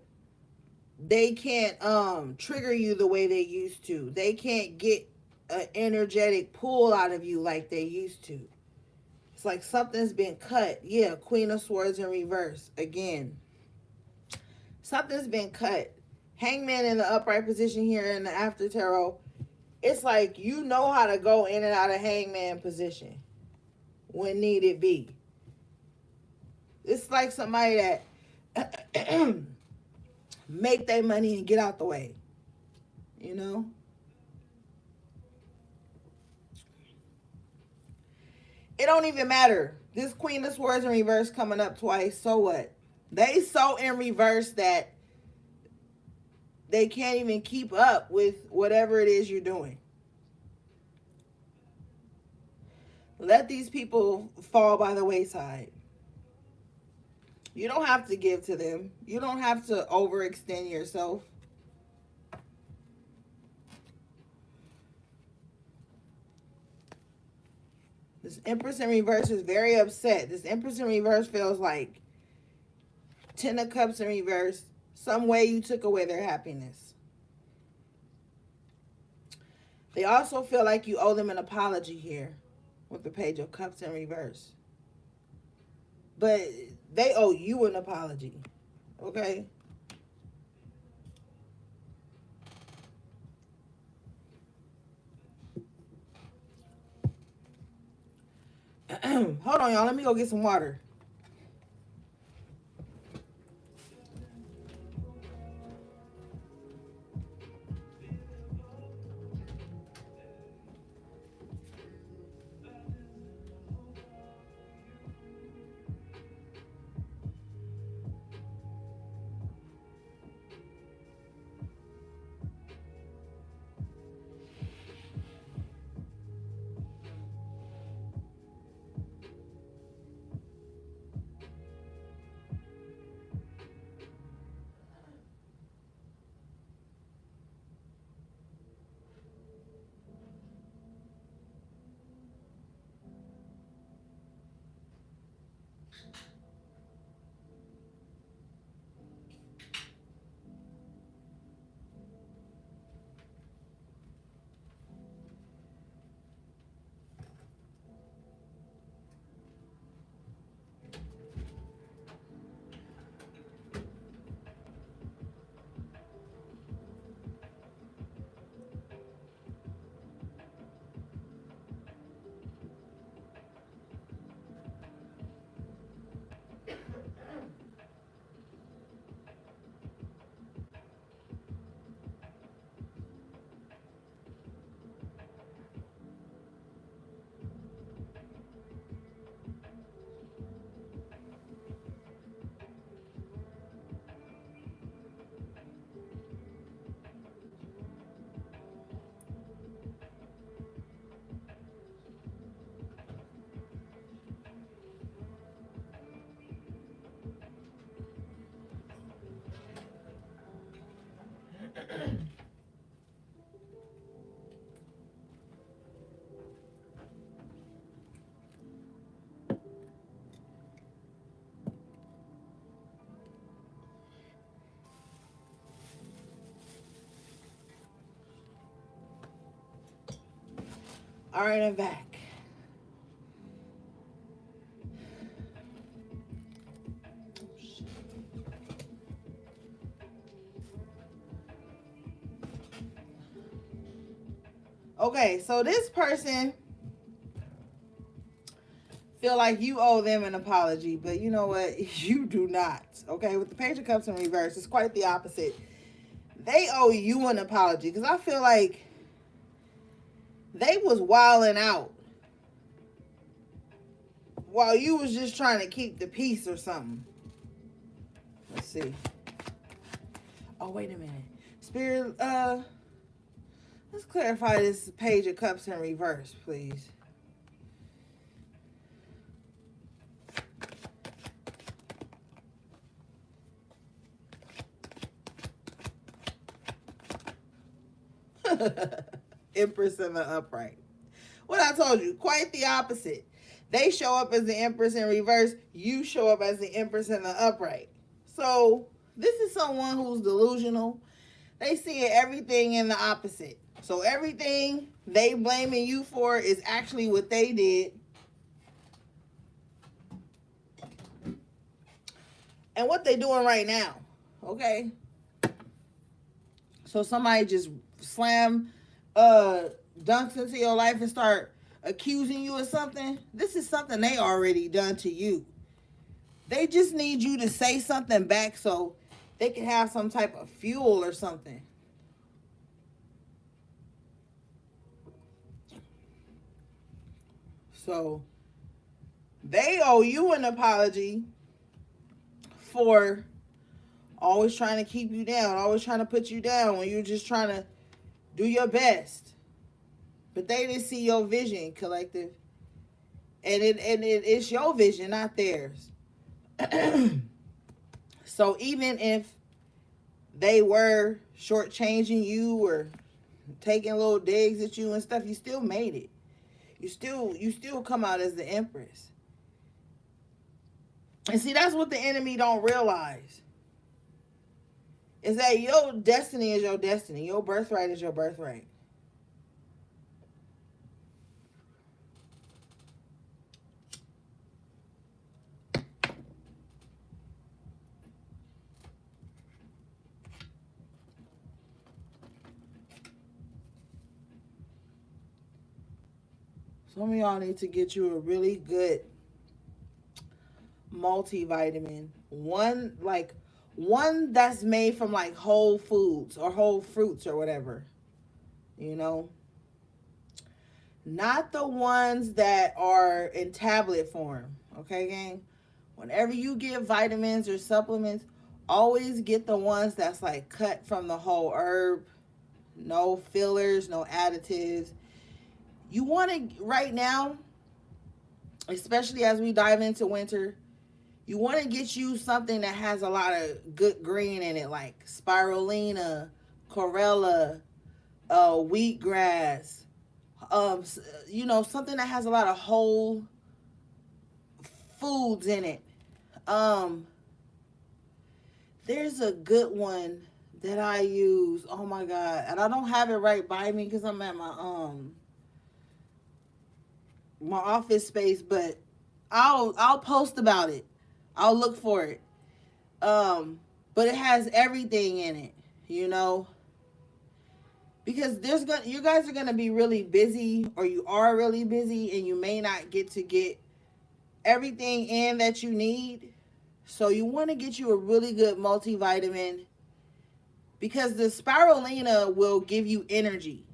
[SPEAKER 1] they can't trigger you the way they used to. They can't get an energetic pull out of you like they used to. It's like something's been cut. Yeah, Queen of Swords in reverse again. Something's been cut. Hangman in the upright position here in the after tarot. It's like you know how to go in and out of hangman position when needed be. It's like somebody that make their money and get out the way. You know? It don't even matter. This Queen of Swords in reverse coming up twice. So what? They so in reverse that they can't even keep up with whatever it is you're doing. Let these people fall by the wayside. You don't have to give to them. You don't have to overextend yourself. This Empress in reverse is very upset. This Empress in reverse feels like Ten of Cups in reverse. Some way you took away their happiness. They also feel like you owe them an apology here with the Page of Cups in reverse. But they owe you an apology. Okay? Hold on, y'all. Let me go get some water. All right, I'm back. Okay, so this person feel like you owe them an apology, but you know what? You do not. Okay, with the Page of Cups in reverse, it's quite the opposite. They owe you an apology because I feel like they was wilding out while you was just trying to keep the peace or something. Let's see. Oh, wait a minute. Spirit, let's clarify this Page of Cups in reverse, please. Empress in the upright. What I told you, quite the opposite. They show up as the Empress in reverse. You show up as the Empress in the upright. So this is someone who's delusional. They see everything in the opposite. So everything they blaming you for is actually what they did. And what they doing right now. Okay? So somebody just dunks into your life and start accusing you of something. This is something they already done to you. They just need you to say something back so they can have some type of fuel or something. So they owe you an apology for always trying to keep you down, always trying to put you down when you're just trying to do your best. But they didn't see your vision, collective. And it's your vision, not theirs. So even if they were shortchanging you or taking little digs at you and stuff, you still made it. You still come out as the Empress. And see, that's what the enemy don't realize. Is that your destiny is your destiny. Your birthright is your birthright. Some of y'all need to get you a really good multivitamin. One that's made from like whole foods or whole fruits or whatever. You know? Not the ones that are in tablet form. Okay, gang? Whenever you get vitamins or supplements, always get the ones that's like cut from the whole herb. No fillers, no additives. You want to, right now, especially as we dive into winter, you want to get you something that has a lot of good green in it, like spirulina, chlorella, wheatgrass, something that has a lot of whole foods in it. There's a good one that I use. Oh my God. And I don't have it right by me because I'm at my office space, but I'll post about it. I'll look for it. But it has everything in it, because you guys are gonna be really busy, or you are really busy, and you may not get everything in that you need. So you want to get you a really good multivitamin, because the spirulina will give you energy.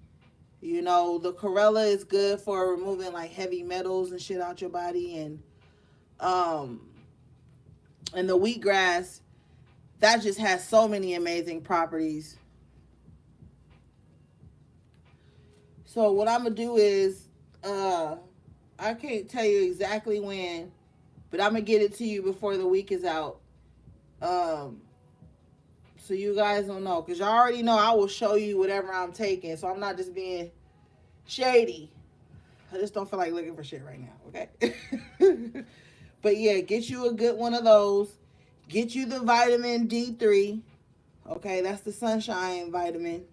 [SPEAKER 1] The chlorella is good for removing like heavy metals and shit out your body, and the wheatgrass, that just has so many amazing properties. So what I'm gonna do is, I can't tell you exactly when, but I'm gonna get it to you before the week is out. So you guys don't know, because y'all already know I will show you whatever I'm taking. So I'm not just being shady. I just don't feel like looking for shit right now, okay? But yeah, get you a good one of those. Get you the vitamin D3. Okay, that's the sunshine vitamin.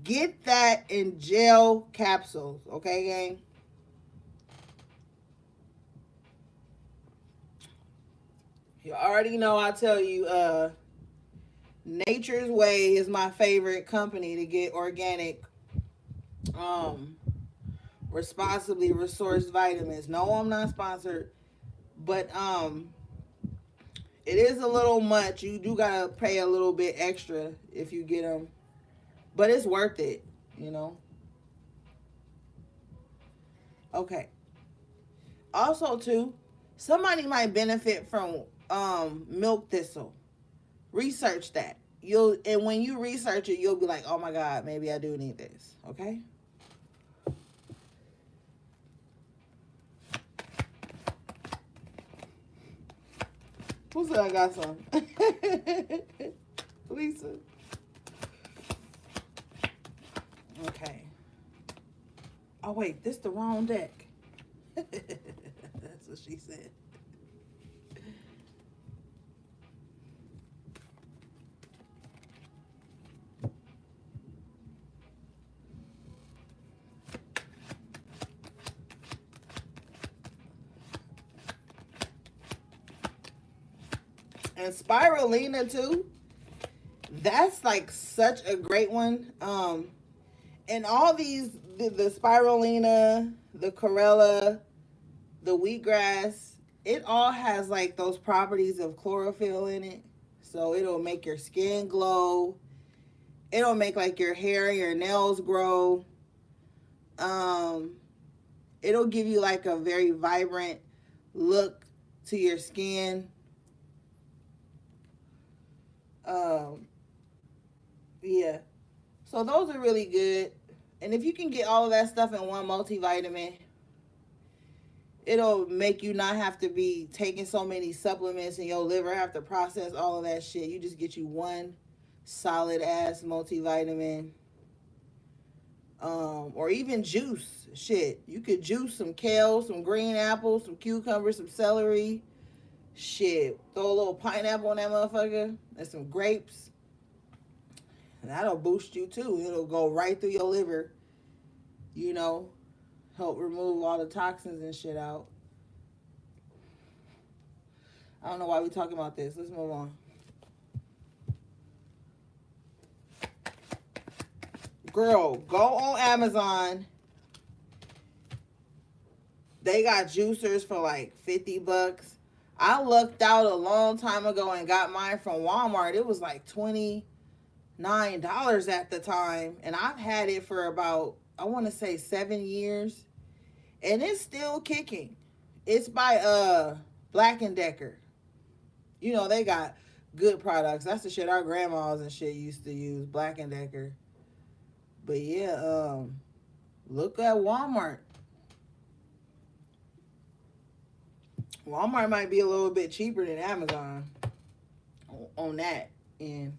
[SPEAKER 1] Get that in gel capsules, okay, gang? You already know I tell you, Nature's Way is my favorite company to get organic, um, responsibly resourced vitamins. No, I'm not sponsored, but it is a little much. You do gotta pay a little bit extra if you get them, but it's worth it, you know. Okay. Also, too, somebody might benefit from milk thistle. Research that. And when you research it, you'll be like, oh my God, maybe I do need this. Okay. Who said I got some? Lisa. Okay. Oh wait, this the wrong deck. That's what she said. And spirulina too. That's like such a great one. And all these, the spirulina, the chlorella, the wheatgrass, it all has like those properties of chlorophyll in it. So it'll make your skin glow. It'll make like your hair and your nails grow. It'll give you like a very vibrant look to your skin. Yeah. So those are really good. And if you can get all of that stuff in one multivitamin, it'll make you not have to be taking so many supplements and your liver have to process all of that shit. You just get you one solid ass multivitamin. Or even juice. Shit. You could juice some kale, some green apples, some cucumbers, some celery. Shit. Throw a little pineapple on that motherfucker and some grapes. And that'll boost you too. It'll go right through your liver. You know, help remove all the toxins and shit out. I don't know why we're talking about this. Let's move on. Girl, go on Amazon. They got juicers for like $50. I lucked out a long time ago and got mine from Walmart. It was like $29 at the time. And I've had it for about, I want to say 7 years. And it's still kicking. It's by Black & Decker. You know, they got good products. That's the shit our grandmas and shit used to use, Black & Decker. But yeah, look at Walmart. Walmart might be a little bit cheaper than Amazon on that end.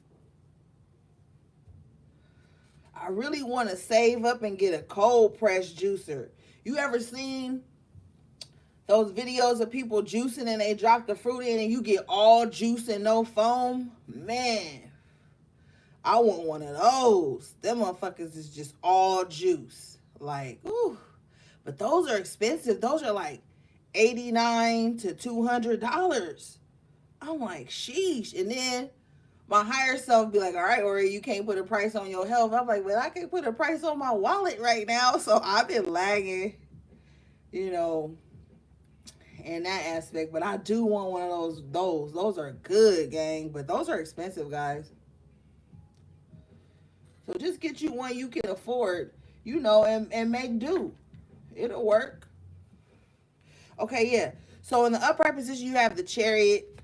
[SPEAKER 1] I really want to save up and get a cold press juicer. You ever seen those videos of people juicing and they drop the fruit in and you get all juice and no foam? Man, I want one of those. Them motherfuckers is just all juice. Like, ooh. But those are expensive. Those are like $89 to $200. I'm like, sheesh. And then my higher self be like, all right, Ori, you can't put a price on your health. I'm like, well, I can't put a price on my wallet right now. So I've been lagging, you know, in that aspect. But I do want one of those. Those are good, gang. But those are expensive, guys. So just get you one you can afford, you know, and make do. It'll work. Okay, yeah. So in the upright position, you have the Chariot.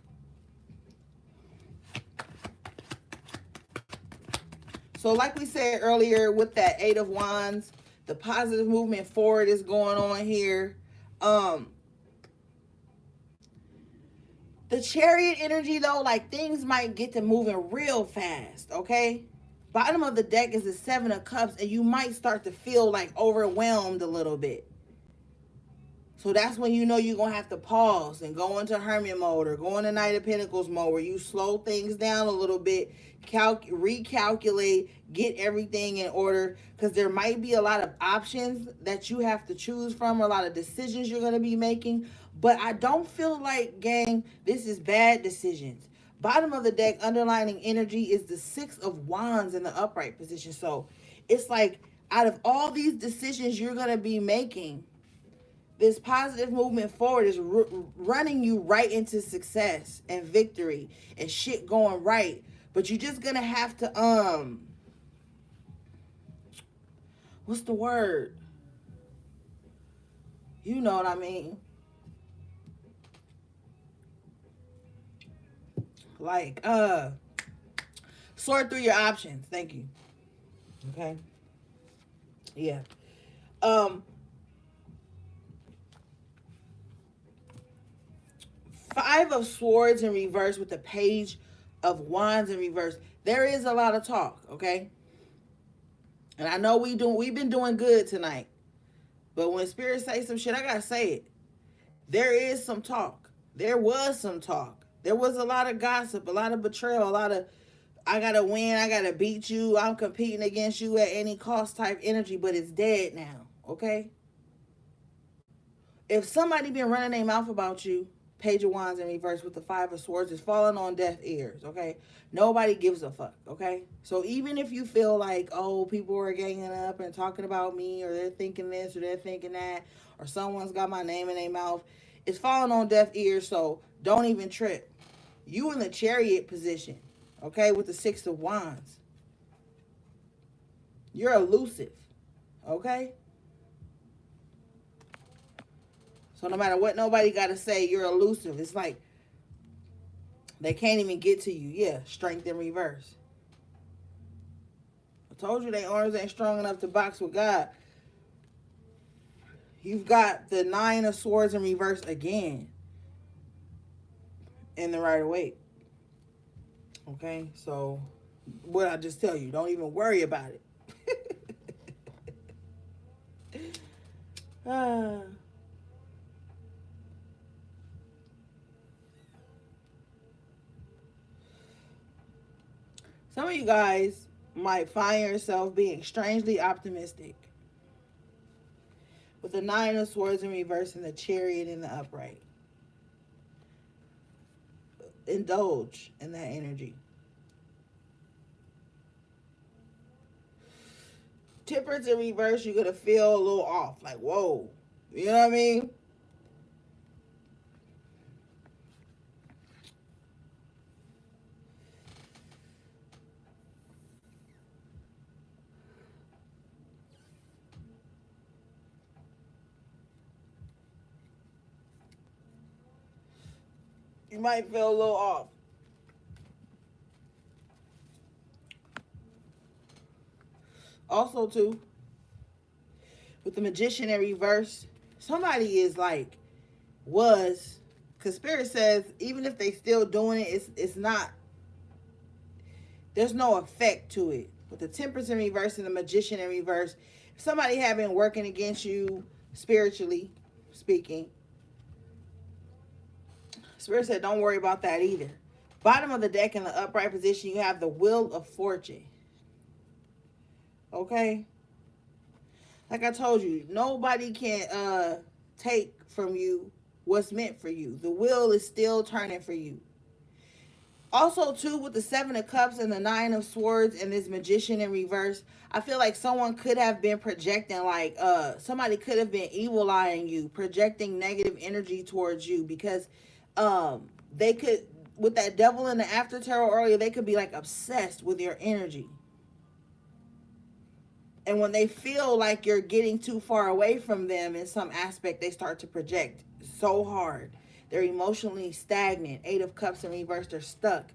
[SPEAKER 1] So like we said earlier with that Eight of Wands, the positive movement forward is going on here. The Chariot energy, though, like things might get to moving real fast, okay? Bottom of the deck is the Seven of Cups, and you might start to feel like overwhelmed a little bit. So that's when you know you're going to have to pause and go into Hermit mode or go into Knight of Pentacles mode where you slow things down a little bit, recalculate, get everything in order, because there might be a lot of options that you have to choose from, a lot of decisions you're going to be making. But I don't feel like, gang, this is bad decisions. Bottom of the deck, underlining energy is the Six of Wands in the upright position. So it's like out of all these decisions you're going to be making, this positive movement forward is running you right into success and victory and shit going right. But you're just gonna have to what's the word? You know what I mean? Like sort through your options. Thank you. Okay. Yeah. Five of Swords in reverse with the Page of Wands in reverse. There is a lot of talk, okay? And I know we've been doing good tonight. But when Spirit say some shit, I gotta say it. There is some talk. There was some talk. There was a lot of gossip, a lot of betrayal, a lot of I gotta win, I gotta beat you, I'm competing against you at any cost type energy, but it's dead now, okay? If somebody been running their mouth about you, Page of Wands in reverse with the Five of Swords is falling on deaf ears, okay? Nobody gives a fuck, okay? So even if you feel like, oh, people are ganging up and talking about me, or they're thinking this or they're thinking that, or someone's got my name in their mouth, it's falling on deaf ears, so don't even trip. You in the Chariot position, okay, with the Six of Wands. You're elusive, okay? So no matter what nobody got to say, you're elusive. It's like they can't even get to you. Yeah, strength in reverse. I told you their arms ain't strong enough to box with God. You've got the Nine of Swords in reverse again in the Rider-Waite. Okay, so what I just tell you, don't even worry about it. Some of you guys might find yourself being strangely optimistic with the Nine of Swords in reverse and the Chariot in the upright. Indulge in that energy. Temperance in reverse, you're going to feel a little off. Like, whoa. You know what I mean? You might feel a little off. Also, too, with the Magician in reverse, somebody is like, because Spirit says, even if they still doing it, it's not, there's no effect to it. With the Temperance in reverse and the Magician in reverse, if somebody had been working against you spiritually speaking, Spirit said, don't worry about that either. Bottom of the deck in the upright position, you have the Wheel of Fortune. Okay? Like I told you, nobody can take from you what's meant for you. The wheel is still turning for you. Also, too, with the Seven of Cups and the Nine of Swords and this Magician in reverse, I feel like someone could have been projecting, like, somebody could have been evil-eyeing you, projecting negative energy towards you, because they could, with that Devil in the After Tarot earlier, they could be, like, obsessed with your energy. And when they feel like you're getting too far away from them in some aspect, they start to project so hard. They're emotionally stagnant. Eight of Cups in reverse, they're stuck.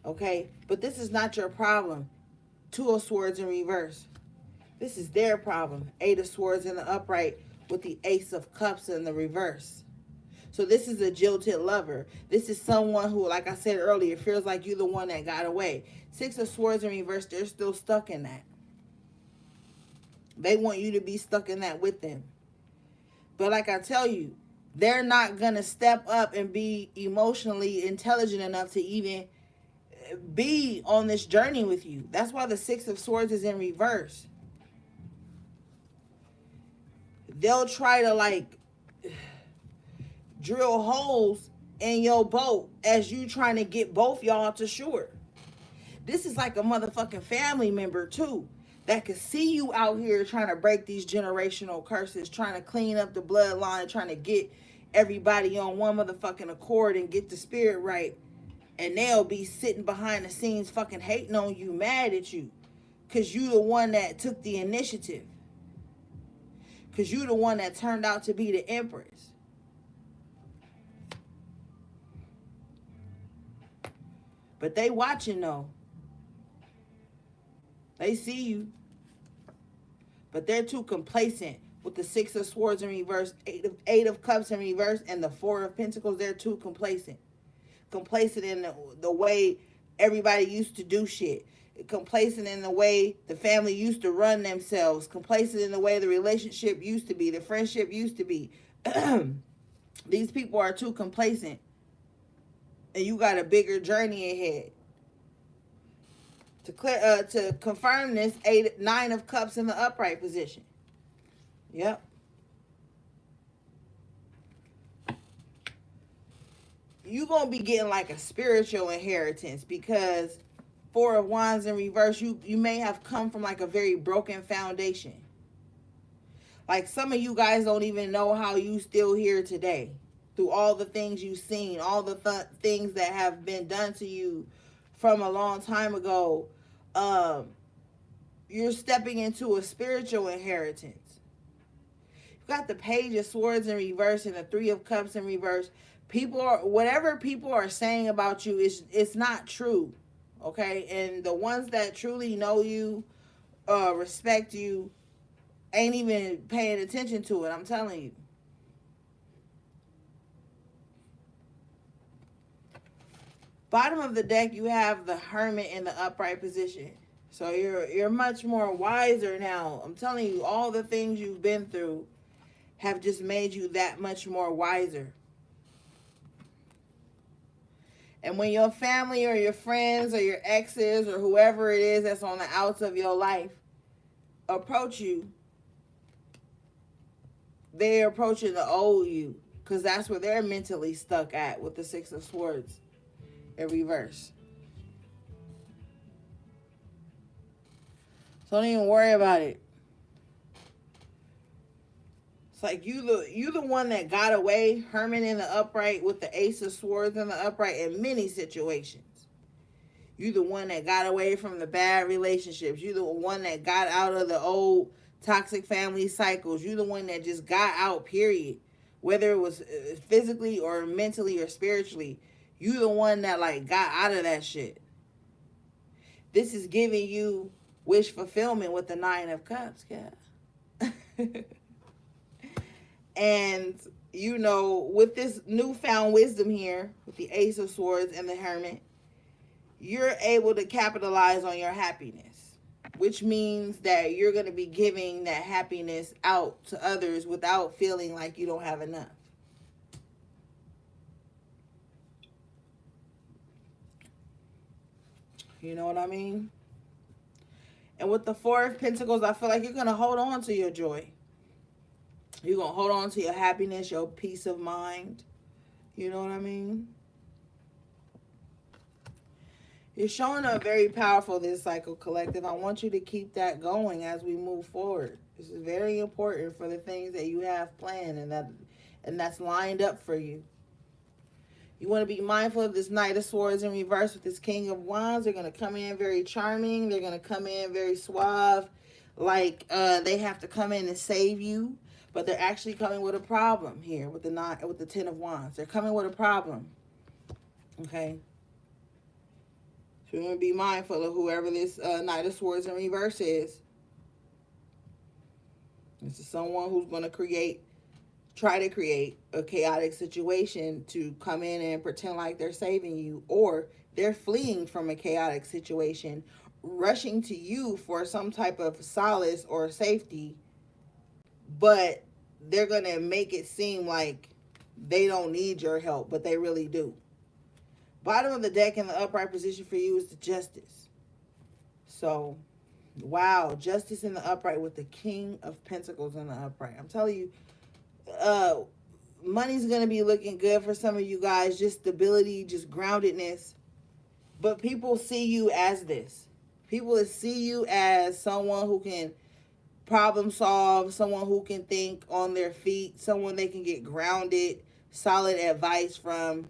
[SPEAKER 1] Okay? But this is not your problem. Two of Swords in reverse. This is their problem. Eight of Swords in the upright with the Ace of Cups in the reverse. So this is a jilted lover. This is someone who, like I said earlier, feels like you're the one that got away. Six of Swords in reverse, they're still stuck in that. They want you to be stuck in that with them. But like I tell you, they're not going to step up and be emotionally intelligent enough to even be on this journey with you. That's why the Six of Swords is in reverse. They'll try to like drill holes in your boat as you trying to get both y'all to shore. This is like a motherfucking family member too that could see you out here trying to break these generational curses, trying to clean up the bloodline, trying to get everybody on one motherfucking accord and get the spirit right. And they'll be sitting behind the scenes fucking hating on you, mad at you. Because you the one that took the initiative. Because you the one that turned out to be the empress. But they watching though. They see you. But they're too complacent with the Six of Swords in reverse, Eight of Cups in reverse, and the Four of Pentacles. They're too complacent. Complacent in the way everybody used to do shit. Complacent in the way the family used to run themselves. Complacent in the way the relationship used to be, the friendship used to be. These people are too complacent. And you got a bigger journey ahead. To confirm this, Nine of Cups in the upright position. Yep. You're going to be getting like a spiritual inheritance because Four of Wands in reverse, you may have come from like a very broken foundation. Like some of you guys don't even know how you still here today. Through all the things you've seen, all the things that have been done to you from a long time ago. You're stepping into a spiritual inheritance. You've got the Page of Swords in reverse and the Three of Cups in reverse. Whatever people are saying about you, it's not true. Okay? And the ones that truly know you, respect you, ain't even paying attention to it. I'm telling you. Bottom of the deck, you have the Hermit in the upright position. So you're much more wiser now. I'm telling you, all the things you've been through have just made you that much more wiser. And when your family or your friends or your exes or whoever it is that's on the outs of your life approach you, they're approaching the old you because that's where they're mentally stuck at with the Six of Swords in reverse. So don't even worry about it. It's like you the one that got away, Hermit in the upright with the Ace of Swords in the upright in many situations. You the one that got away from the bad relationships. You the one that got out of the old toxic family cycles. You the one that just got out, period. Whether it was physically or mentally or spiritually. You the one that like got out of that shit. This is giving you wish fulfillment with the Nine of Cups, yeah. And, you know, with this newfound wisdom here, with the Ace of Swords and the Hermit, you're able to capitalize on your happiness, which means that you're going to be giving that happiness out to others without feeling like you don't have enough. You know what I mean? And with the Four of Pentacles, I feel like you're going to hold on to your joy. You're going to hold on to your happiness, your peace of mind. You know what I mean? You're showing up very powerful this cycle, collective. I want you to keep that going as we move forward. This is very important for the things that you have planned and that's lined up for you. You want to be mindful of this Knight of Swords in reverse with this King of Wands. They're going to come in very charming. They're going to come in very suave. Like they have to come in and save you. But they're actually coming with a problem here with the Ten of Wands. They're coming with a problem. Okay? So you want to be mindful of whoever this Knight of Swords in reverse is. This is someone who's going to try to create a chaotic situation to come in and pretend like they're saving you, or they're fleeing from a chaotic situation, rushing to you for some type of solace or safety, but they're going to make it seem like they don't need your help, but they really do. Bottom of the deck in the upright position for you is the Justice. So, wow, Justice in the upright with the King of Pentacles in the upright. I'm telling you, money's going to be looking good for some of you guys. Just stability, just groundedness. But people see you as this. People see you as someone who can problem solve, someone who can think on their feet, someone they can get grounded, solid advice from.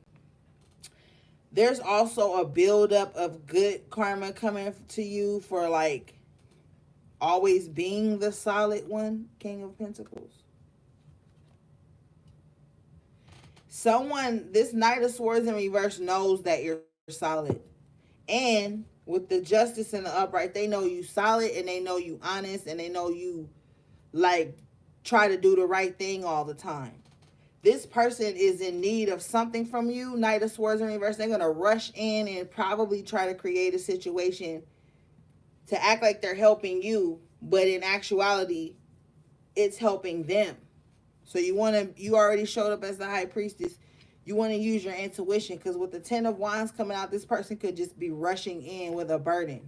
[SPEAKER 1] There's also a buildup of good karma coming to you for like always being the solid one, King of Pentacles. Someone, this Knight of Swords in reverse knows that you're solid. And with the Justice in the upright, they know you solid and they know you honest and they know you like try to do the right thing all the time. This person is in need of something from you, Knight of Swords in reverse. They're going to rush in and probably try to create a situation to act like they're helping you, but in actuality, it's helping them. So you already showed up as the High Priestess. You want to use your intuition, because with the Ten of Wands coming out, this person could just be rushing in with a burden.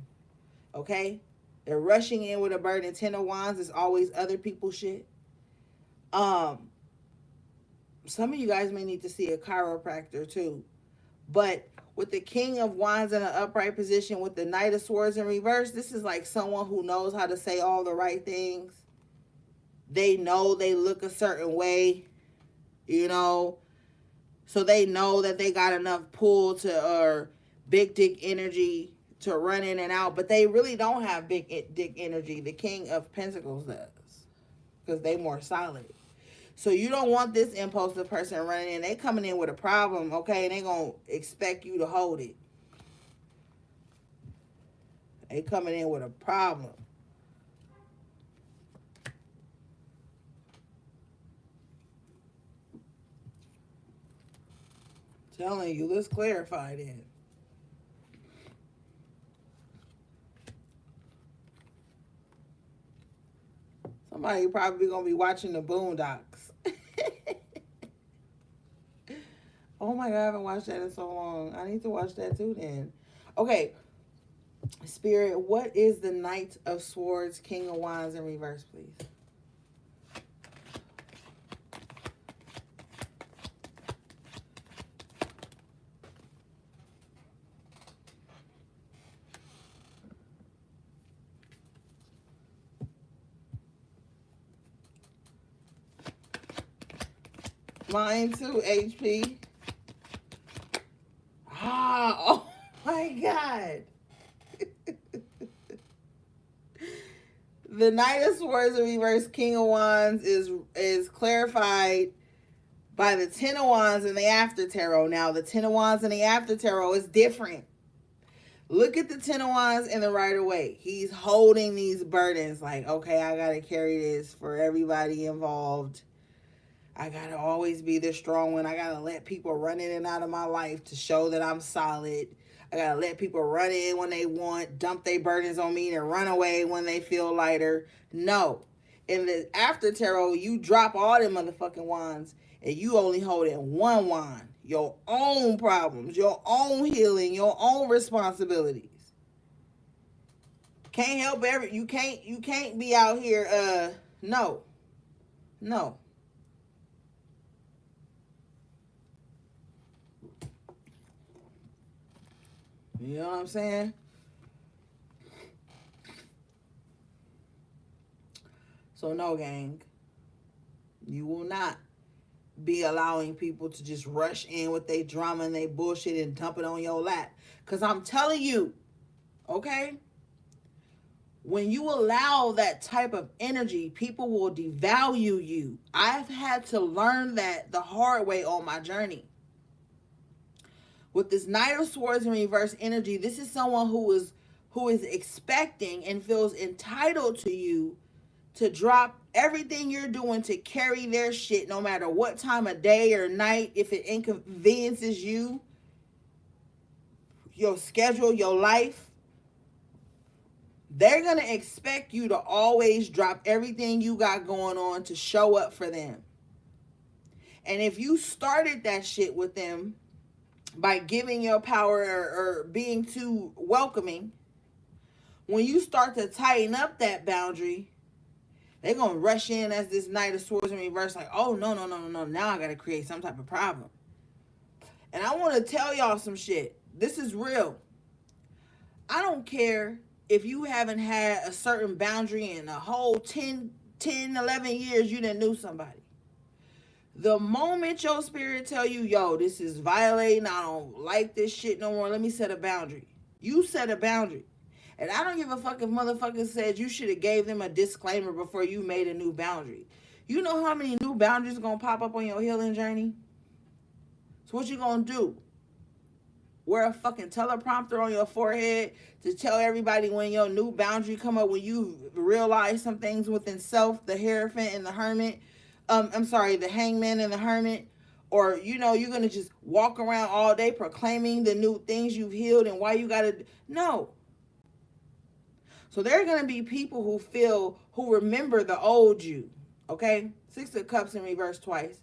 [SPEAKER 1] Okay? They're rushing in with a burden. Ten of Wands is always other people's shit. Some of you guys may need to see a chiropractor too. But with the King of Wands in an upright position with the Knight of Swords in reverse, this is like someone who knows how to say all the right things. They know they look a certain way, you know. So they know that they got enough pull to, or big dick energy to run in and out. But they really don't have big dick energy. The King of Pentacles does. Because they more solid. So you don't want this impulsive person running in. They coming in with a problem, okay? And they going to expect you to hold it. They coming in with a problem. Telling you, let's clarify then. Somebody probably going to be watching the Boondocks. Oh my God, I haven't watched that in so long. I need to watch that too then. Okay. Spirit, what is the Knight of Swords, King of Wands in reverse, please? Mine too, HP. Oh my God. The Knight of Swords in reverse, King of Wands is clarified by the Ten of Wands in the After Tarot. Now, the Ten of Wands in the After Tarot is different. Look at the Ten of Wands in the Rider-Waite. He's holding these burdens like, okay, I got to carry this for everybody involved. I got to always be the strong one. I got to let people run in and out of my life to show that I'm solid. I got to let people run in when they want, dump their burdens on me, and run away when they feel lighter. No. In the After Tarot, you drop all them motherfucking wands and you only hold in one wand. Your own problems, your own healing, your own responsibilities. Can't help you can't be out here, no. No. You know what I'm saying? So no, gang. You will not be allowing people to just rush in with their drama and their bullshit and dump it on your lap. Because I'm telling you, okay? When you allow that type of energy, people will devalue you. I've had to learn that the hard way on my journey. With this Knight of Swords in reverse energy, this is someone who is expecting and feels entitled to you to drop everything you're doing to carry their shit no matter what time of day or night, if it inconveniences you, your schedule, your life. They're going to expect you to always drop everything you got going on to show up for them. And if you started that shit with them by giving your power or being too welcoming, when you start to tighten up that boundary, they're going to rush in as this Knight of Swords in reverse, like, oh, no. Now I got to create some type of problem. And I want to tell y'all some shit. This is real. I don't care if you haven't had a certain boundary in a whole 10, 11 years you didn't knew somebody. The moment your spirit tell you, yo, this is violating, I don't like this shit no more, let me set a boundary. You set a boundary. And I don't give a fuck if motherfucker said you should have gave them a disclaimer before you made a new boundary. You know how many new boundaries are going to pop up on your healing journey? So what you going to do? Wear a fucking teleprompter on your forehead to tell everybody when your new boundary come up, when you realize some things within self, the Hierophant and the Hermit, the Hangman and the Hermit, or, you're going to just walk around all day proclaiming the new things you've healed and why you got to, no. So there are going to be people who remember the old you, okay? 6 of Cups in reverse twice.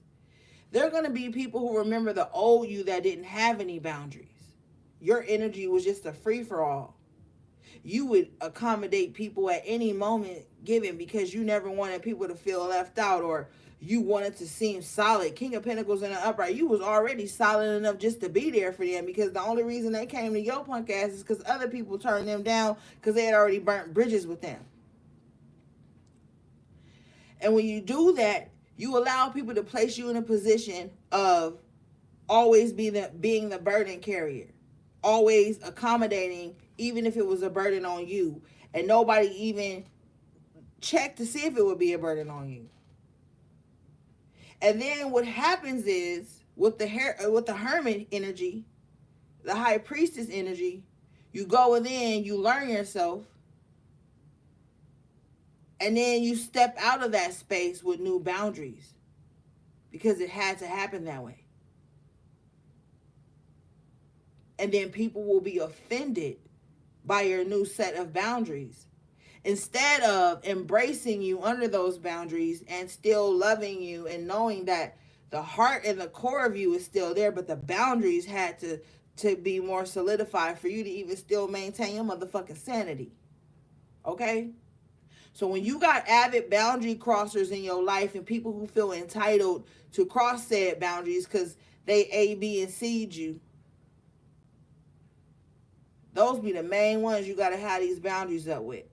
[SPEAKER 1] There are going to be people who remember the old you that didn't have any boundaries. Your energy was just a free-for-all. You would accommodate people at any moment given because you never wanted people to feel left out, or you wanted to seem solid. King of Pentacles in the upright. You was already solid enough just to be there for them, because the only reason they came to your punk ass is because other people turned them down because they had already burnt bridges with them. And when you do that, you allow people to place you in a position of always being the burden carrier. Always accommodating, even if it was a burden on you, and nobody even checked to see if it would be a burden on you. And then what happens is with the Hermit energy, the High Priestess energy, you go within, you learn yourself, and then you step out of that space with new boundaries because it had to happen that way. And then people will be offended by your new set of boundaries. Instead of embracing you under those boundaries and still loving you and knowing that the heart and the core of you is still there, but the boundaries had to be more solidified for you to even still maintain your motherfucking sanity. Okay? So when you got avid boundary crossers in your life and people who feel entitled to cross said boundaries because they A, B, and C'd you, those be the main ones you got to have these boundaries up with.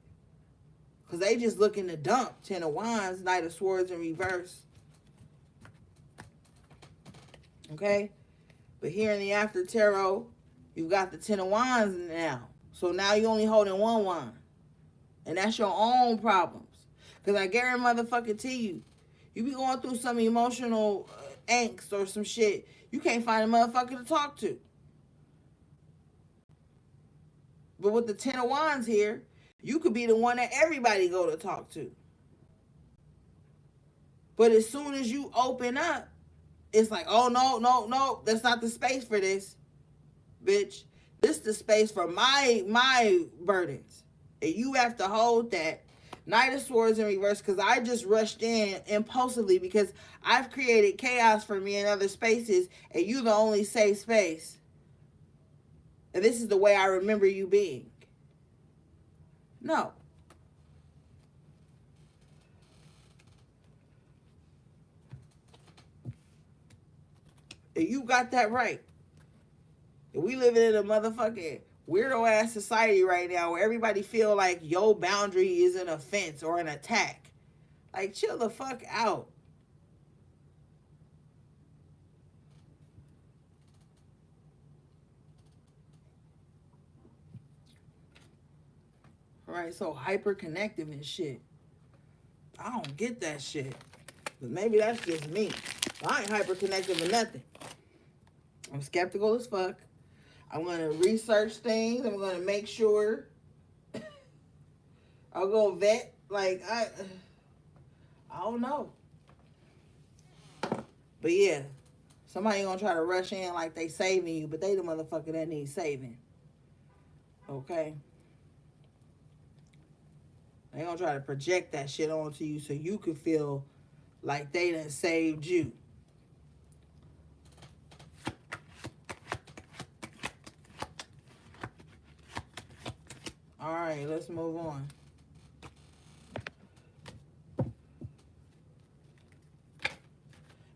[SPEAKER 1] Because they just looking to dump. 10 of Wands, Knight of Swords in reverse. Okay? But here in the After Tarot, you've got the 10 of Wands now. So now you're only holding one wand. And that's your own problems. Because I guarantee motherfucking to you, you be going through some emotional angst or some shit, you can't find a motherfucker to talk to. But with the 10 of Wands here, you could be the one that everybody go to talk to. But as soon as you open up, it's like, oh, no, that's not the space for this, bitch. This is the space for my burdens. And you have to hold that. Knight of Swords in reverse, because I just rushed in impulsively because I've created chaos for me in other spaces, and you the only safe space. And this is the way I remember you being. No. And you got that right. And we living in a motherfucking weirdo ass society right now where everybody feel like your boundary is an offense or an attack. Like, chill the fuck out. Right, so hyper connective and shit. I don't get that shit. But maybe that's just me. I ain't hyper connective or nothing. I'm skeptical as fuck. I'm gonna research things. I'm gonna make sure. I'll go vet. Like I don't know. But yeah, somebody gonna try to rush in like they saving you, but they the motherfucker that needs saving. Okay. They gonna try to project that shit onto you so you can feel like they done saved you. All right, let's move on.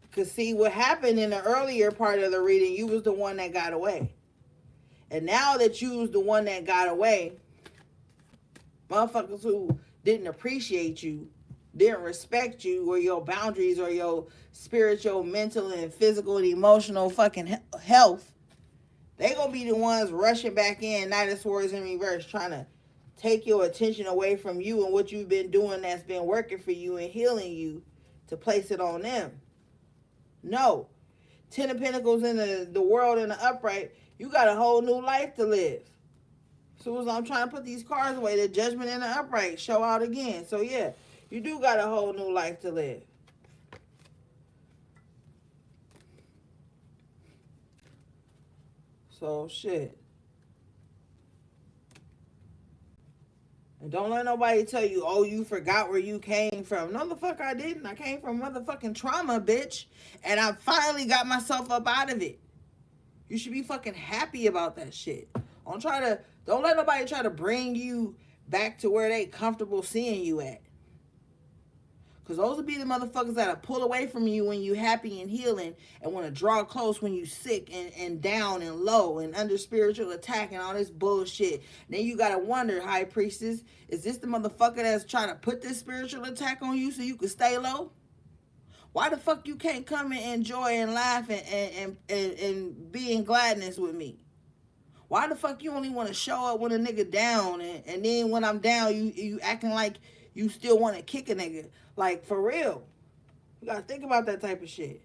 [SPEAKER 1] Because see, what happened in the earlier part of the reading, you was the one that got away. And now that you was the one that got away, motherfuckers who didn't appreciate you, didn't respect you or your boundaries or your spiritual, mental, and physical and emotional fucking health, they gonna be the ones rushing back in, Knight of Swords in reverse, trying to take your attention away from you and what you've been doing that's been working for you and healing you to place it on them. No. 10 of Pentacles in the world in the upright, you got a whole new life to live. As soon as I'm trying to put these cards away, the Judgment in the upright show out again. So yeah, you do got a whole new life to live. So shit. And don't let nobody tell you, oh, you forgot where you came from. No, the fuck I didn't. I came from motherfucking trauma, bitch. And I finally got myself up out of it. You should be fucking happy about that shit. Don't let nobody try to bring you back to where they comfortable seeing you at. Because those will be the motherfuckers that'll pull away from you when you happy and healing and want to draw close when you sick and down and low and under spiritual attack and all this bullshit. Then you got to wonder, High Priestess, is this the motherfucker that's trying to put this spiritual attack on you so you can stay low? Why the fuck you can't come and enjoy and laugh and be in gladness with me? Why the fuck you only want to show up when a nigga down and then when I'm down you acting like you still want to kick a nigga? Like, for real. You got to think about that type of shit.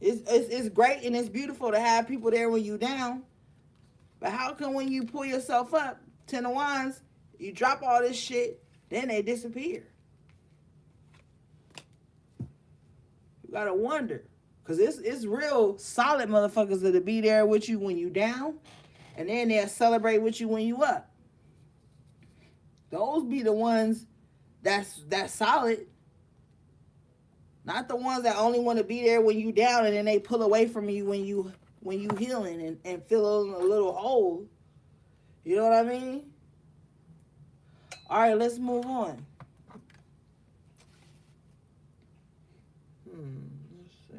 [SPEAKER 1] It's great and it's beautiful to have people there when you down. But how come when you pull yourself up, 10 of Wands, you drop all this shit, then they disappear? You got to wonder. Because it's real solid motherfuckers that'll be there with you when you down. And then they'll celebrate with you when you up. Those be the ones that's solid. Not the ones that only want to be there when you down and then they pull away from you when you healing and fill a little hole. You know what I mean? All right, let's move on. Let's see.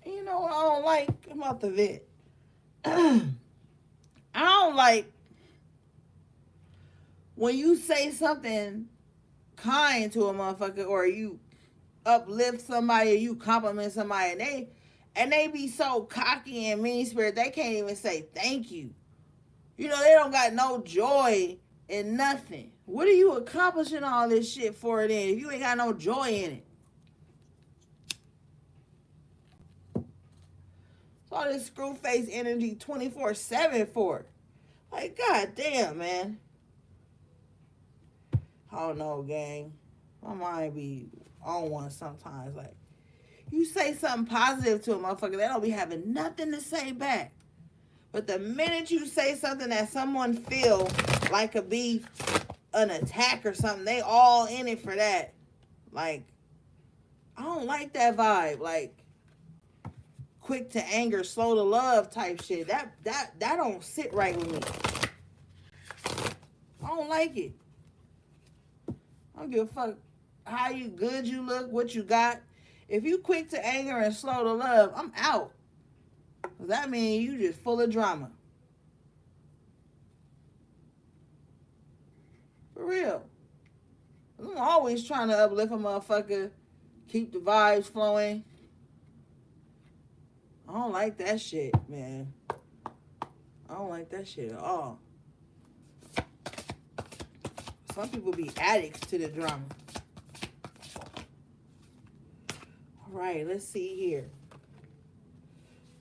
[SPEAKER 1] You know what I don't like about the vet? I don't like when you say something kind to a motherfucker or you uplift somebody or you compliment somebody and they be so cocky and mean spirit they can't even say thank you. You know, they don't got no joy in nothing. What are you accomplishing all this shit for then if you ain't got no joy in it? All this screw face energy 24/7 for. Like, goddamn, man. I don't know, gang. My mind be on one sometimes. Like, you say something positive to a motherfucker, they don't be having nothing to say back. But the minute you say something that someone feel like could be an attack or something, they all in it for that. Like, I don't like that vibe. Like, quick to anger, slow to love type shit. That don't sit right with me. I don't like it. I don't give a fuck how good you look, what you got. If you quick to anger and slow to love, I'm out. Cause that means you just full of drama. For real. I'm always trying to uplift a motherfucker, keep the vibes flowing. I don't like that shit, man. I I don't like that shit at all. Some people be addicts to the drama. All right, let's see here.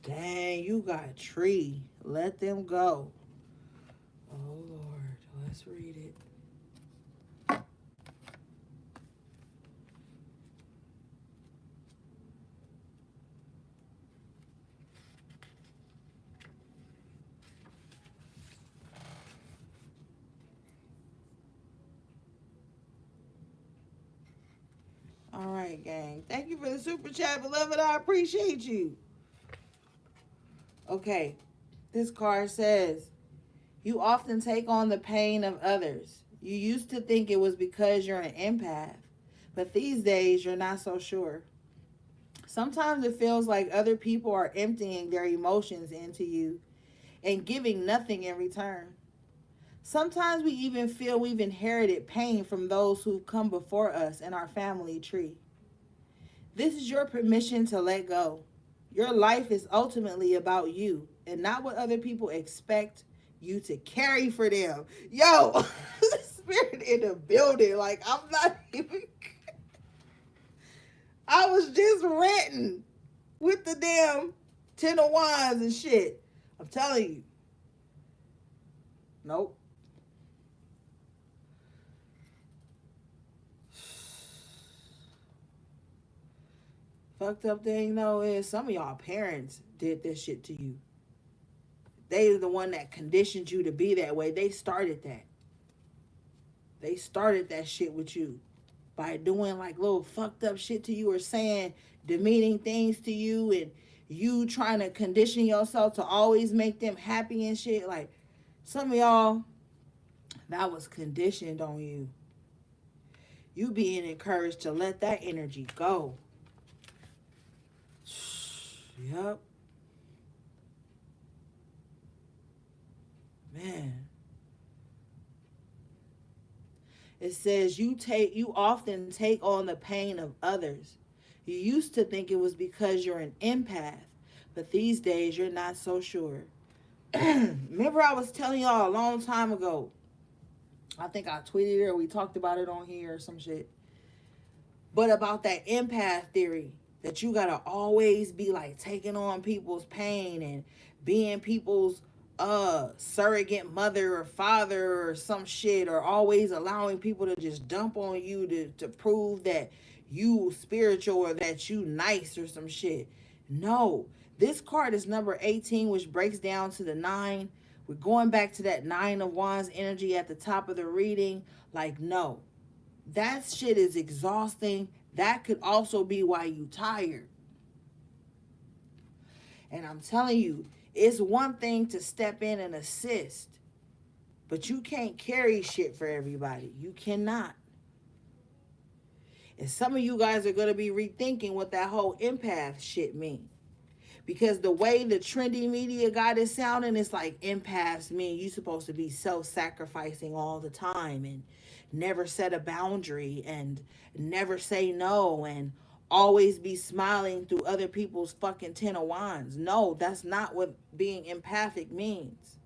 [SPEAKER 1] Dang, you got a tree. Let them go. Oh, Lord. Let's read it. All right, gang. Thank you for the super chat, beloved. I appreciate you. Okay. This card says, you often take on the pain of others. You used to think it was because you're an empath, but these days you're not so sure. Sometimes it feels like other people are emptying their emotions into you and giving nothing in return. Sometimes we even feel we've inherited pain from those who've come before us in our family tree. This is your permission to let go. Your life is ultimately about you and not what other people expect you to carry for them. Yo, spirit in the building. Like, I'm not even. I was just ranting with the damn Ten of Wands and shit. I'm telling you. Nope. Fucked up thing though is some of y'all parents did this shit to you. They are the one that conditioned you to be that way. They started that. They started that shit with you by doing like little fucked up shit to you or saying demeaning things to you, and you trying to condition yourself to always make them happy and shit. Like, some of y'all, that was conditioned on you. You being encouraged to let that energy go. Yep. Man. It says you often take on the pain of others. You used to think it was because you're an empath, but these days you're not so sure. Remember I was telling y'all a long time ago, I think I tweeted it or we talked about it on here or some shit, but about that empath theory, that you gotta always be like taking on people's pain and being people's surrogate mother or father or some shit, or always allowing people to just dump on you to prove that you spiritual or that you nice or some shit. No, this card is number 18, which breaks down to the 9. We're going back to that 9 of Wands energy at the top of the reading. Like, no, that shit is exhausting. That could also be why you tired. And I'm telling you, it's one thing to step in and assist, but you can't carry shit for everybody. You cannot. And some of you guys are going to be rethinking what that whole empath shit means. Because the way the trendy media got it sounding, it's like empaths mean you supposed to be self-sacrificing all the time and never set a boundary and never say no and always be smiling through other people's fucking Ten of Wands. No, that's not what being empathic means.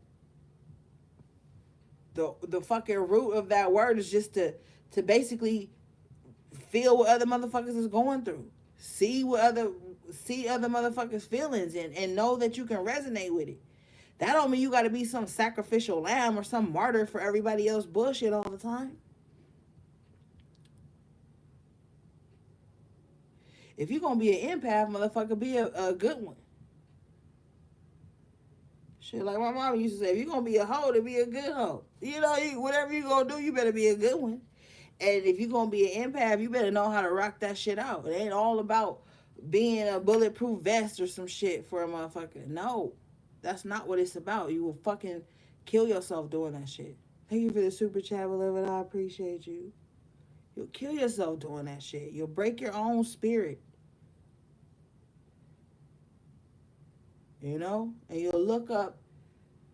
[SPEAKER 1] The fucking root of that word is just to basically feel what other motherfuckers is going through. See other motherfuckers' feelings and know that you can resonate with it. That don't mean you gotta be some sacrificial lamb or some martyr for everybody else bullshit all the time. If you're gonna be an empath, motherfucker, be a good one. Shit, like my mama used to say, if you're gonna be a hoe, to be a good hoe. You know, whatever you gonna do, you better be a good one. And if you're gonna be an empath, you better know how to rock that shit out. It ain't all about being a bulletproof vest or some shit for a motherfucker. No, that's not what it's about. You will fucking kill yourself doing that shit. Thank you for the super chat, beloved. I appreciate you. You'll kill yourself doing that shit. You'll break your own spirit. You know? And you'll look up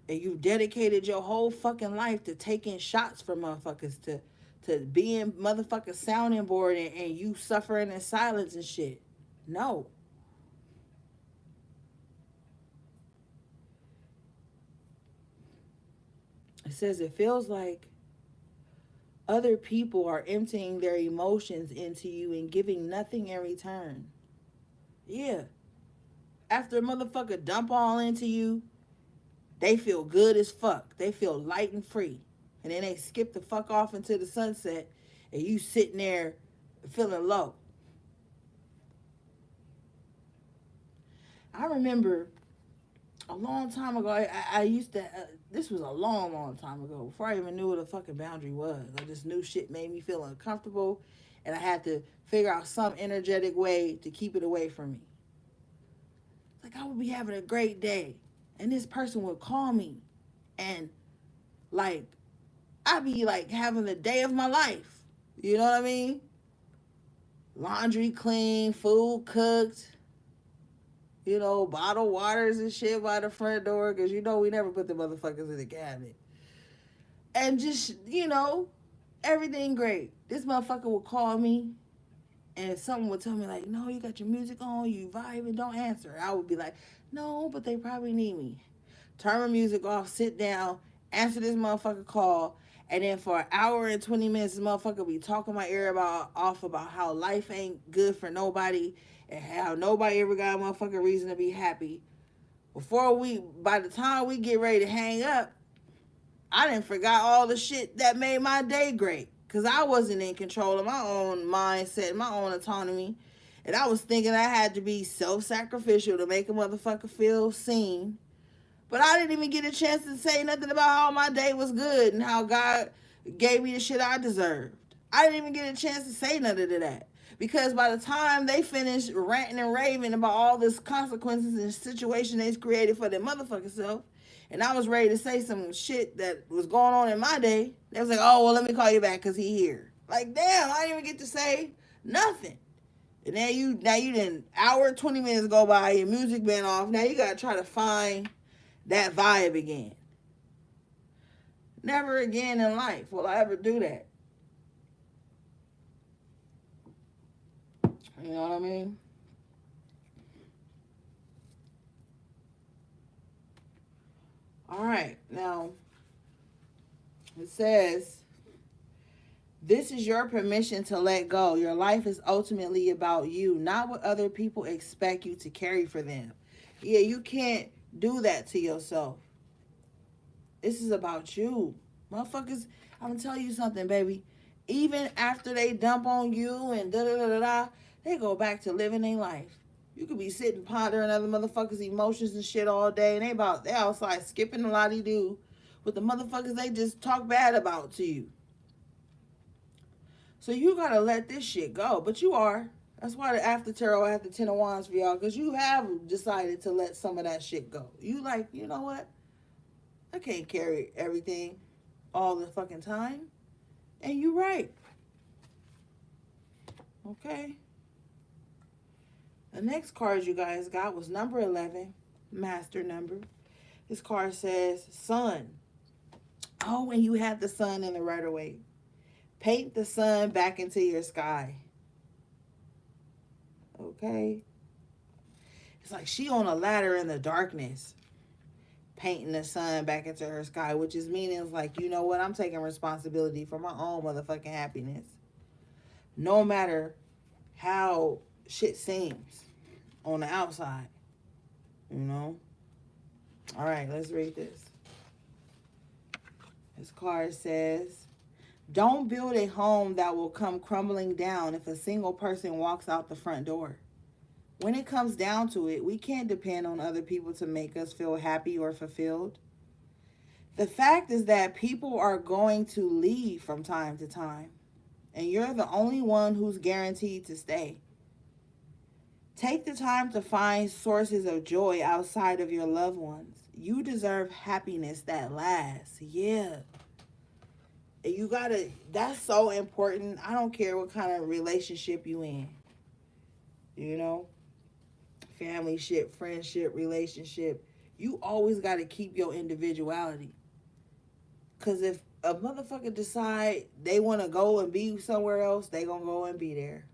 [SPEAKER 1] and you've dedicated your whole fucking life to taking shots for motherfuckers, to being motherfucking sounding board, and you suffering in silence and shit. No. It says it feels like other people are emptying their emotions into you and giving nothing in return. Yeah. After a motherfucker dump all into you, they feel good as fuck. They feel light and free. And then they skip the fuck off into the sunset and you sitting there feeling low. I remember a long time ago, I used to, this was a long, long time ago, before I even knew what a fucking boundary was. I just knew shit made me feel uncomfortable, and I had to figure out some energetic way to keep it away from me. Like, I would be having a great day, and this person would call me, and, like, I'd be, like, having the day of my life. You know what I mean? Laundry clean, food cooked, you know, bottled waters and shit by the front door, because you know we never put the motherfuckers in the cabinet. And just, you know, everything great. This motherfucker would call me and someone would tell me, like, no, you got your music on, you vibing, don't answer. I would be like, no, but they probably need me. Turn my music off, sit down, answer this motherfucker call, and then for an hour and 20 minutes, this motherfucker be talking my ear off about how life ain't good for nobody and how nobody ever got a motherfucking reason to be happy. By the time we get ready to hang up, I done forgot all the shit that made my day great. Because I wasn't in control of my own mindset, my own autonomy. And I was thinking I had to be self-sacrificial to make a motherfucker feel seen. But I didn't even get a chance to say nothing about how my day was good and how God gave me the shit I deserved. I didn't even get a chance to say nothing to that. Because by the time they finished ranting and raving about all this consequences and situation they created for their motherfucking self, and I was ready to say some shit that was going on in my day, they was like, oh, well, let me call you back because he here. Like, damn, I didn't even get to say nothing. And now you didn't, hour, 20 minutes go by, your music been off. Now you got to try to find that vibe again. Never again in life will I ever do that. You know what I mean? All right. Now, it says, this is your permission to let go. Your life is ultimately about you, not what other people expect you to carry for them. Yeah, you can't do that to yourself. This is about you. Motherfuckers, I'm going to tell you something, baby. Even after they dump on you and da-da-da-da-da, they go back to living their life. You could be sitting pondering other motherfuckers' emotions and shit all day, and they outside skipping the lottie-doo with the motherfuckers they just talk bad about to you. So you gotta let this shit go. But you are. That's why the after tarot had the 10 of wands for y'all, because you have decided to let some of that shit go. You like, you know what? I can't carry everything all the fucking time. And you right. Okay. The next card you guys got was number 11, master number. This card says sun. Oh, and you have the sun in the Rider-Waite. Paint the sun back into your sky. Okay. It's like she on a ladder in the darkness, painting the sun back into her sky, which is meaning it's like, you know what? I'm taking responsibility for my own motherfucking happiness. No matter how shit seems on the outside. You know? All right, let's read this. This card says, don't build a home that will come crumbling down if a single person walks out the front door. When it comes down to it, we can't depend on other people to make us feel happy or fulfilled. The fact is that people are going to leave from time to time, and you're the only one who's guaranteed to stay. Take the time to find sources of joy outside of your loved ones. You deserve happiness that lasts. Yeah. And you gotta, that's so important. I don't care what kind of relationship you in. You know? Family ship, friendship, relationship. You always gotta keep your individuality. Because if a motherfucker decide they want to go and be somewhere else, they gonna go and be there.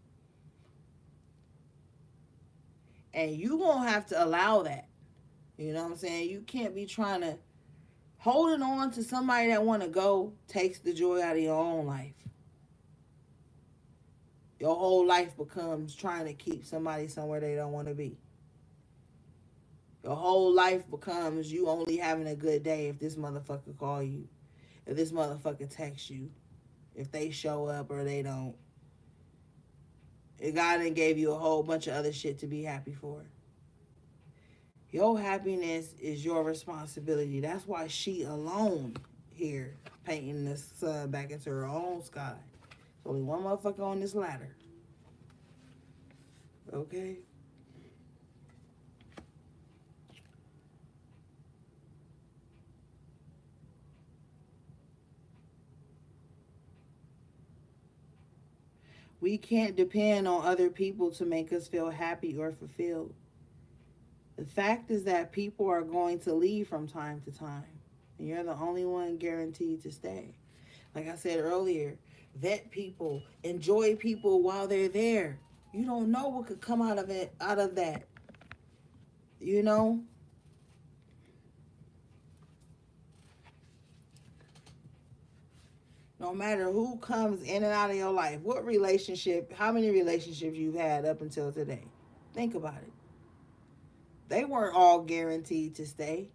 [SPEAKER 1] And you gonna have to allow that. You know what I'm saying? You can't be trying to Holding on to somebody that want to go takes the joy out of your own life. Your whole life becomes trying to keep somebody somewhere they don't want to be. Your whole life becomes you only having a good day if this motherfucker call you, if this motherfucker text you, if they show up or they don't. God done gave you a whole bunch of other shit to be happy for. Your happiness is your responsibility. That's why she alone here painting the sun back into her own sky. There's only one motherfucker on this ladder. Okay? We can't depend on other people to make us feel happy or fulfilled. The fact is that people are going to leave from time to time, and you're the only one guaranteed to stay. Like I said earlier, vet people, enjoy people while they're there. You don't know what could come out of that. You know? No matter who comes in and out of your life, how many relationships you've had up until today. Think about it. They weren't all guaranteed to stay.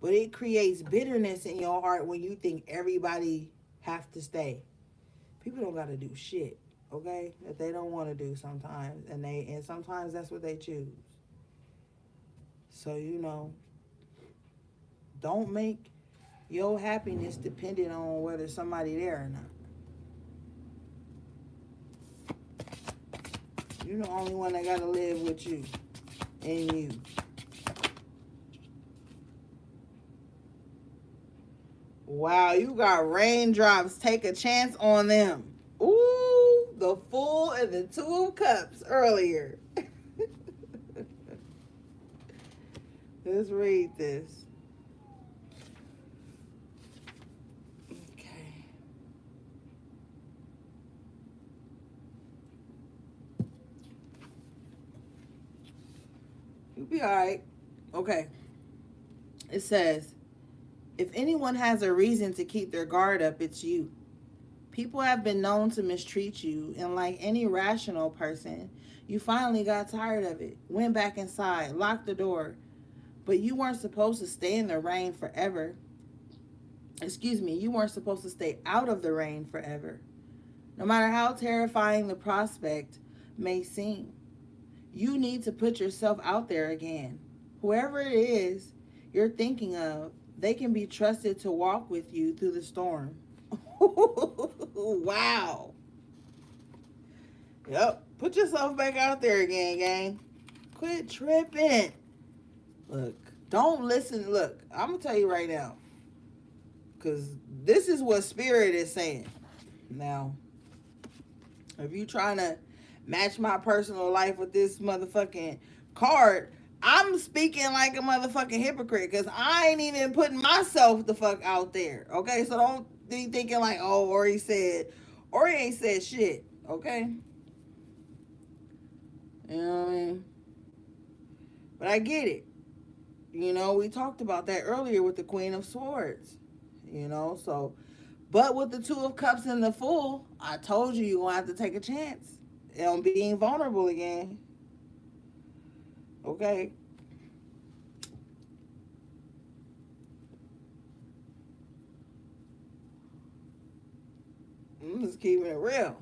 [SPEAKER 1] But it creates bitterness in your heart when you think everybody have to stay. People don't got to do shit, okay? That they don't want to do sometimes. And sometimes that's what they choose. So, don't make your happiness dependent on whether somebody there or not. You're the only one that got to live with you and you. Wow, you got raindrops. Take a chance on them. Ooh, the Fool and the Two of Cups earlier. Let's read this. Okay. You'll be all right. Okay. It says, if anyone has a reason to keep their guard up, it's you. People have been known to mistreat you, and like any rational person, you finally got tired of it, went back inside, locked the door. But you weren't supposed to stay in the rain forever. You weren't supposed to stay out of the rain forever. No matter how terrifying the prospect may seem, you need to put yourself out there again. Whoever it is you're thinking of, they can be trusted to walk with you through the storm. Wow. Yep. Put yourself back out there again, gang. Quit tripping. Look, don't listen. Look, I'm going to tell you right now. Because this is what Spirit is saying. Now, if you trying to match my personal life with this motherfucking card, I'm speaking like a motherfucking hypocrite because I ain't even putting myself the fuck out there. Okay, so don't be thinking like, oh, Ori ain't said shit. Okay, you know what I mean? But I get it. We talked about that earlier with the Queen of Swords. So, but with the Two of Cups and the Fool, I told you you're gonna have to take a chance on being vulnerable again. Okay. I'm just keeping it real.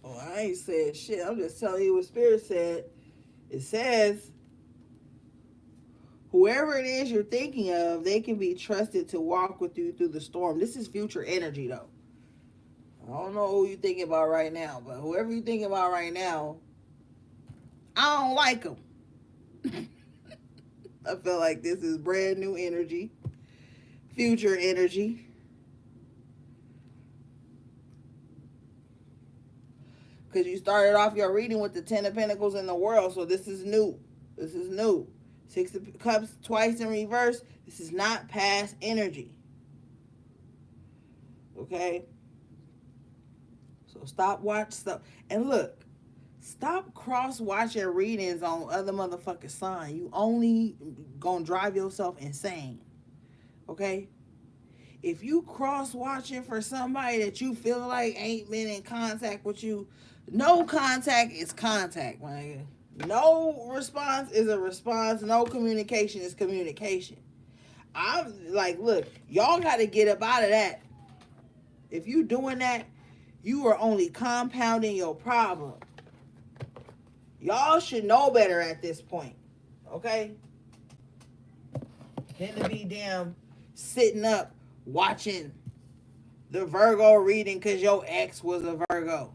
[SPEAKER 1] Oh, I ain't said shit. I'm just telling you what Spirit said. It says, whoever it is you're thinking of, they can be trusted to walk with you through the storm. This is future energy, though. I don't know who you're thinking about right now, but whoever you're thinking about right now, I don't like them. I feel like this is brand new energy, future energy. Because you started off your reading with the Ten of Pentacles in the World, so this is new. This is new. Six of Cups twice in reverse. This is not past energy. Okay? So watch stuff. And look, Stop cross-watching readings on other motherfucking sign. You only gonna drive yourself insane. Okay? If you cross-watching for somebody that you feel like ain't been in contact with you, no contact is contact, my nigga. No response is a response. No communication is communication. I'm like, look, y'all got to get up out of that. If you doing that, you are only compounding your problem. Y'all should know better at this point, okay? Than to be damn sitting up watching the Virgo reading because your ex was a Virgo.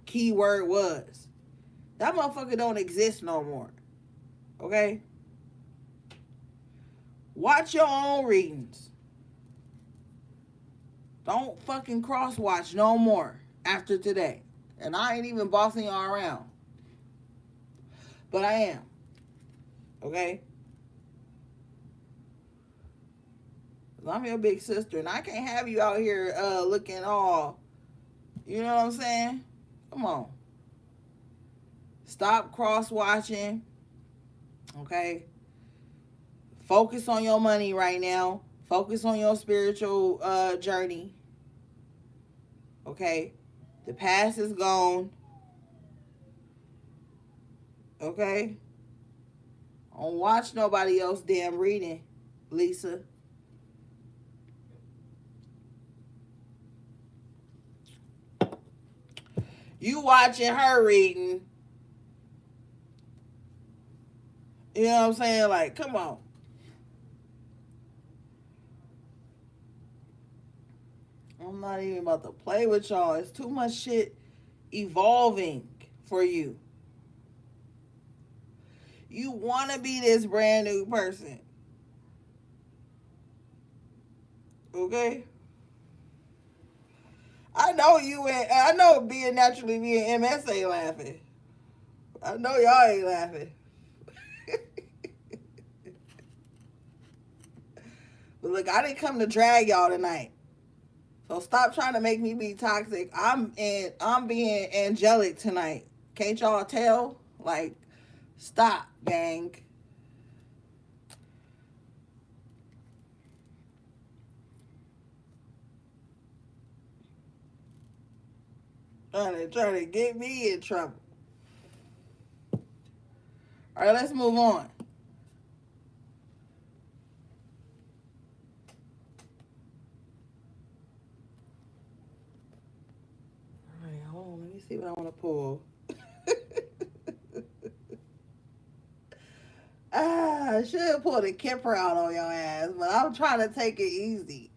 [SPEAKER 1] Keyword was. That motherfucker don't exist no more, okay? Watch your own readings. Don't fucking cross watch no more after today. And I ain't even bossing y'all around. But I am. Okay? I'm your big sister and I can't have you out here looking all, you know what I'm saying? Come on. Stop cross watching. Okay? Focus on your money right now. Focus on your spiritual journey. Okay? The past is gone. Okay? Don't watch nobody else damn reading, Lisa. You watching her reading. You know what I'm saying? Like, come on. I'm not even about to play with y'all. It's too much shit evolving for you. You want to be this brand new person. Okay? I know you and I know being naturally being MSA laughing. I know y'all ain't laughing. But look, I didn't come to drag y'all tonight. So stop trying to make me be toxic. I'm being angelic tonight. Can't y'all tell? Like, stop, gang. Trying to get me in trouble. All right, let's move on. All right, hold on. Let me see what I want to pull. I should have pulled a Kipper out on your ass, but I'm trying to take it easy.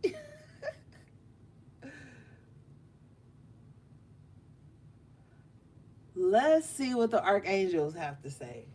[SPEAKER 1] Let's see what the archangels have to say.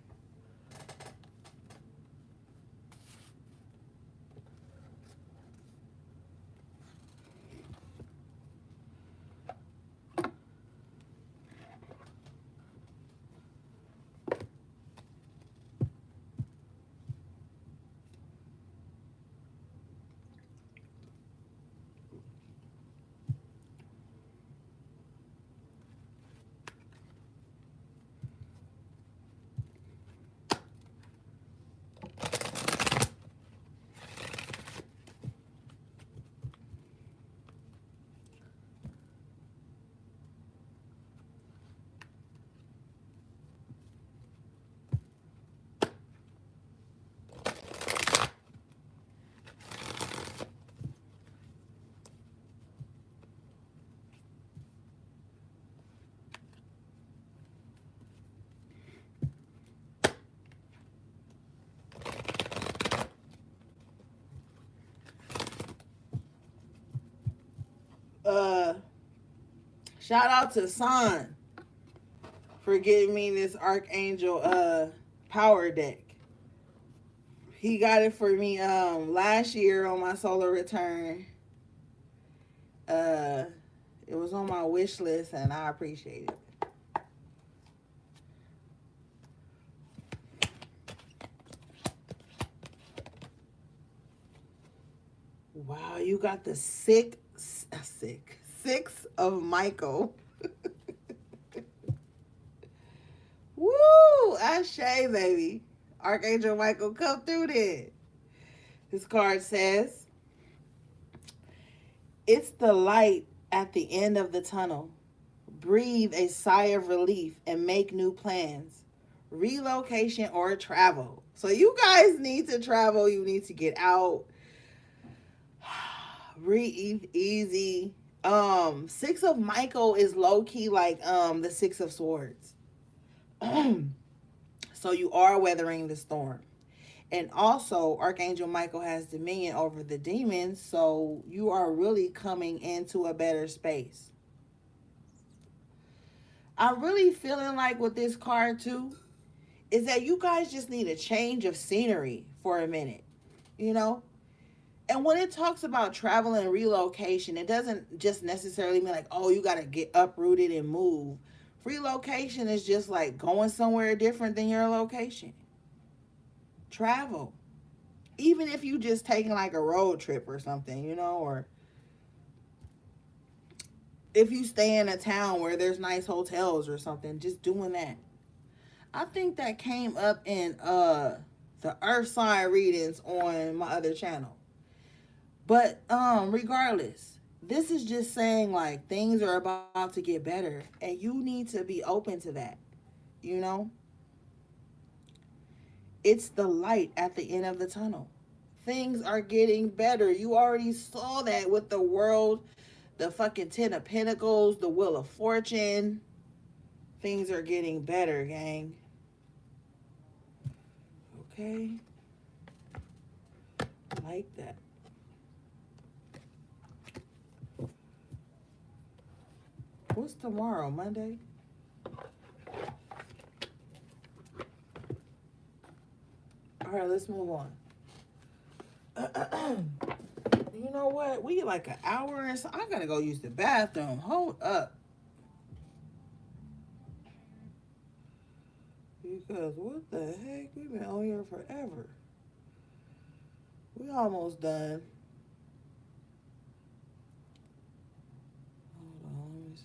[SPEAKER 1] Uh, Shout out to San for getting me this archangel power deck. He got it for me last year on my solar return. Uh, it was on my wish list and I appreciate it. Wow, you got the six of Michael. Ashe, baby. Archangel Michael, come through there. This card says, it's the light at the end of the tunnel. Breathe a sigh of relief and make new plans. Relocation or travel. So you guys need to travel. You need to get out. Breathe easy. Six of Michael is low key like the Six of Swords. So you are weathering the storm. And also, Archangel Michael has dominion over the demons, so you are really coming into a better space. I'm really feeling like with this card too, is that you guys just need a change of scenery for a minute, you know? And when it talks about travel and relocation, it doesn't just necessarily mean like, oh, you got to get uprooted and move. Relocation is just like going somewhere different than your location. Travel. Even if you just taking like a road trip or something, you know, or if you stay in a town where there's nice hotels or something, just doing that. I think that came up in the earth sign readings on my other channel. But regardless, this is just saying like things are about to get better and you need to be open to that. You know? It's the light at the end of the tunnel. Things are getting better. You already saw that with the world, the fucking Ten of Pentacles, the Wheel of Fortune. Things are getting better, gang. Okay? Like that. What's tomorrow? Monday? All right, let's move on. You know what? We like an hour and so I gotta go use the bathroom. Hold up. Because what the heck? We've been on here forever. We almost done. Hold on, let me see.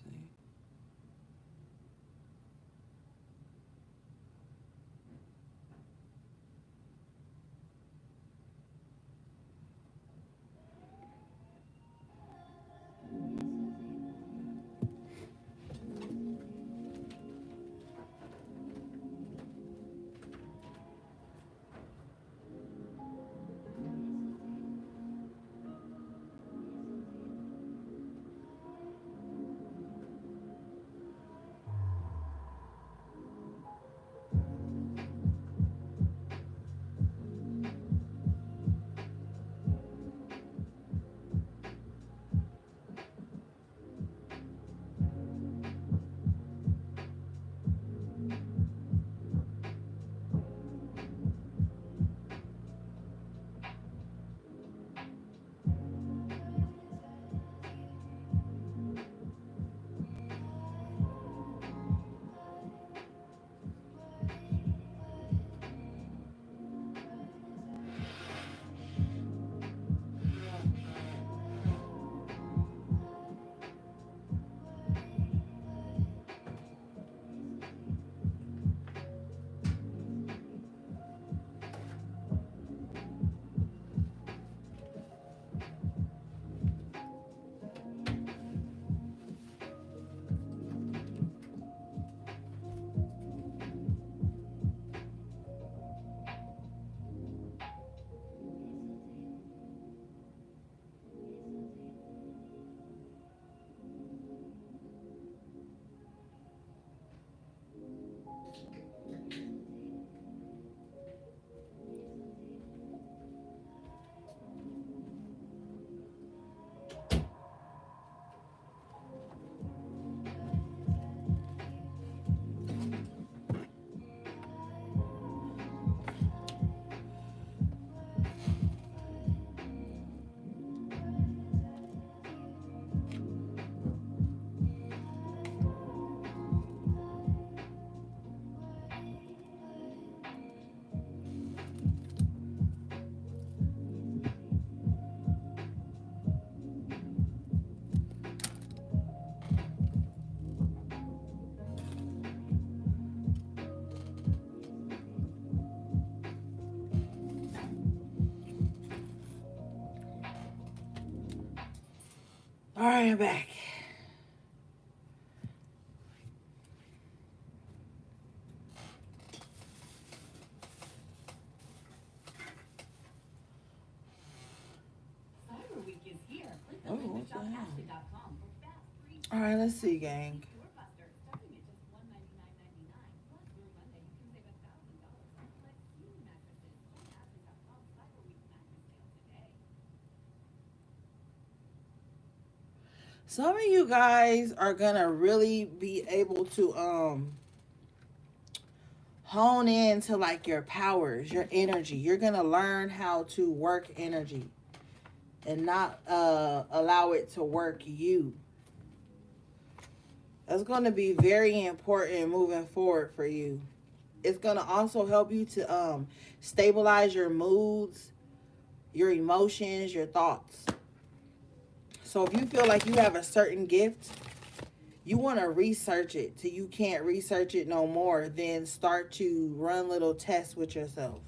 [SPEAKER 1] All right, I'm back. Oh, what the hell? All right, let's see, gang. Some of you guys are gonna really be able to hone in to like your powers, your energy. You're gonna learn how to work energy and not allow it to work you. That's gonna be very important moving forward for you. It's gonna also help you to stabilize your moods, your emotions, your thoughts. So if you feel like you have a certain gift, you want to research it till you can't research it no more. Then start to run little tests with yourself.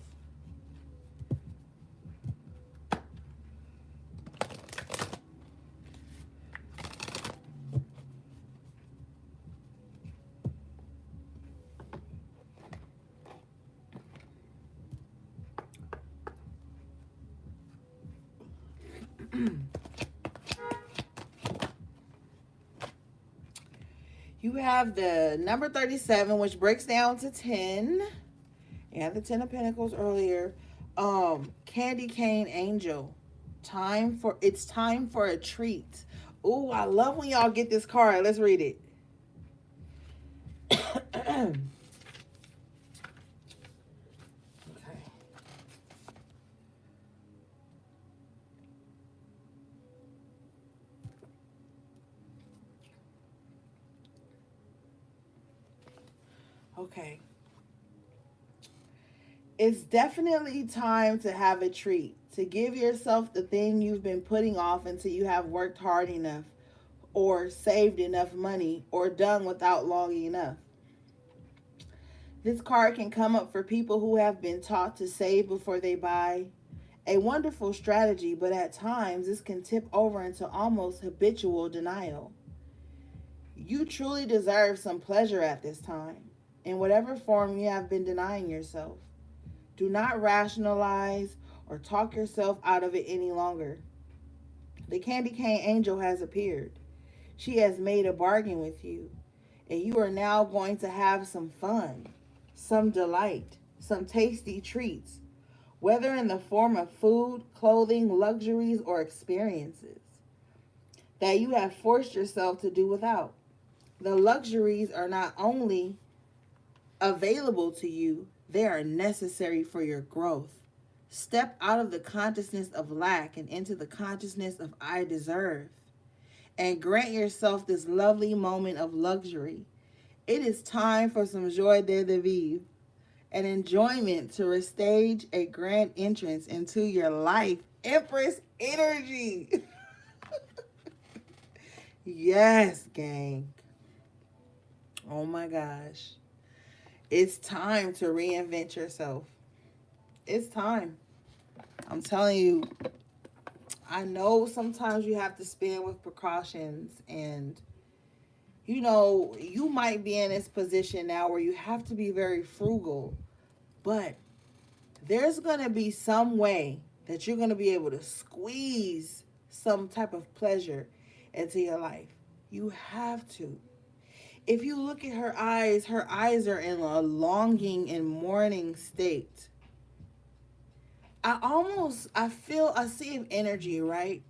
[SPEAKER 1] You have the number 37, which breaks down to 10. You had the 10 of Pentacles earlier. Candy cane angel. It's time for a treat. Ooh, I love when y'all get this card. Let's read it. Okay. Okay. It's definitely time to have a treat, to give yourself the thing you've been putting off until you have worked hard enough, or saved enough money, or done without long enough. This card can come up for people who have been taught to save before they buy. A wonderful strategy, but at times this can tip over into almost habitual denial. You truly deserve some pleasure at this time, in whatever form you have been denying yourself. Do not rationalize or talk yourself out of it any longer. The candy cane angel has appeared. She has made a bargain with you, and you are now going to have some fun, some delight, some tasty treats, whether in the form of food, clothing, luxuries, or experiences that you have forced yourself to do without. The luxuries are not only available to you, they are necessary for your growth. Step out of the consciousness of lack and into the consciousness of I deserve. And grant yourself this lovely moment of luxury. It is time for some joie de vivre, an enjoyment to restage a grand entrance into your life. Empress energy. Yes, gang. Oh my gosh. It's time to reinvent yourself. It's time. I'm telling you, I know sometimes you have to spend with precautions, and you might be in this position now where you have to be very frugal, but there's going to be some way that you're going to be able to squeeze some type of pleasure into your life. You have to. If you look at her eyes are in a longing and mourning state. I see an energy, right?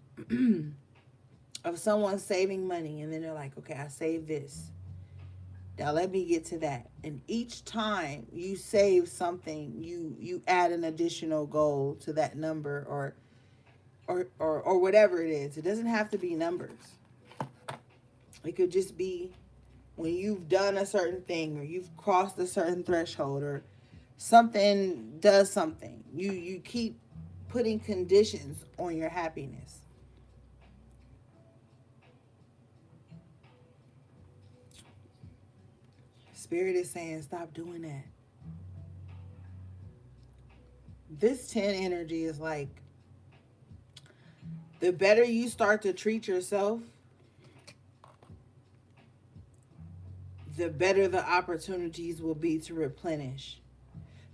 [SPEAKER 1] Of someone saving money, and then they're like, okay, I saved this. Now let me get to that. And each time you save something, you add an additional goal to that number, or whatever it is. It doesn't have to be numbers. It could just be when you've done a certain thing, or you've crossed a certain threshold, or something does something. You keep putting conditions on your happiness. Spirit is saying, stop doing that. This 10 energy is like, the better you start to treat yourself, the better the opportunities will be to replenish.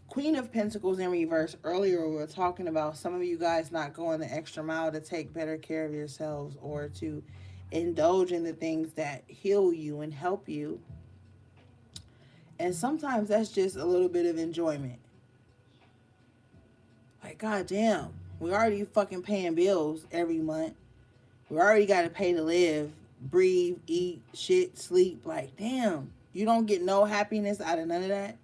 [SPEAKER 1] Queen of Pentacles in reverse. Earlier, we were talking about some of you guys not going the extra mile to take better care of yourselves or to indulge in the things that heal you and help you. And sometimes that's just a little bit of enjoyment. Like, goddamn, we already fucking paying bills every month. We already got to pay to live, breathe, eat, shit, sleep. Like, damn, you don't get no happiness out of none of that.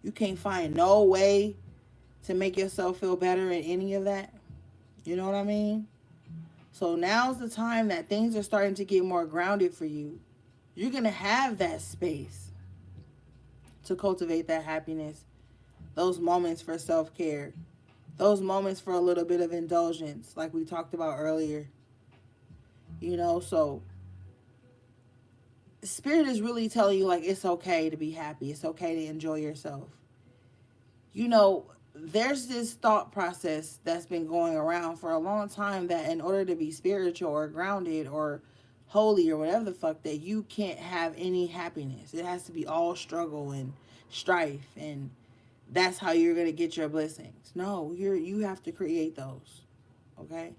[SPEAKER 1] You can't find no way to make yourself feel better in any of that. You know what I mean? So now's the time that things are starting to get more grounded for you. You're going to have that space to cultivate that happiness, those moments for self-care, those moments for a little bit of indulgence, like we talked about earlier. You know, so Spirit is really telling you, like, it's okay to be happy. It's okay to enjoy yourself. You know, there's this thought process that's been going around for a long time that in order to be spiritual or grounded or holy or whatever the fuck, that you can't have any happiness. It has to be all struggle and strife, and that's how you're going to get your blessings. No, you have to create those. Okay?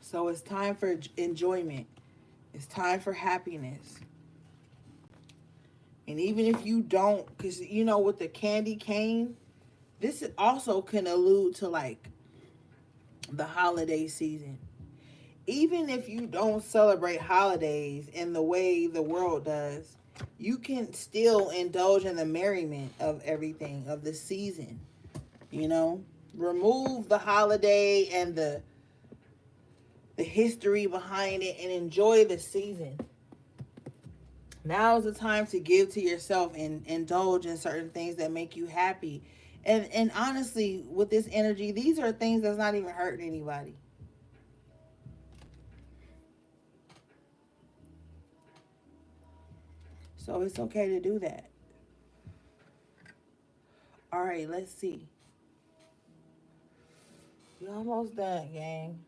[SPEAKER 1] So it's time for enjoyment. It's time for happiness. And even if you don't, because, you know, with the candy cane, this also can allude to, like, the holiday season. Even if you don't celebrate holidays in the way the world does, you can still indulge in the merriment of everything, of the season. You know? Remove the holiday and the history behind it and enjoy the season. Now is the time to give to yourself and indulge in certain things that make you happy. And honestly, with this energy, these are things that's not even hurting anybody. So it's okay to do that. All right, let's see. We're almost done, gang.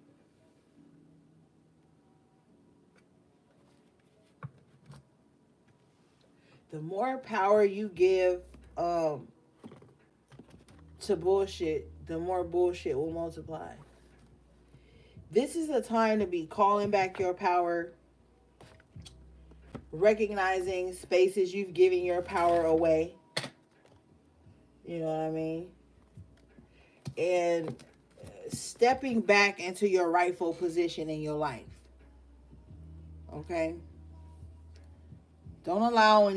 [SPEAKER 1] The more power you give to bullshit, the more bullshit will multiply. This is a time to be calling back your power, recognizing spaces you've given your power away. You know what I mean? And stepping back into your rightful position in your life. Okay? Don't allow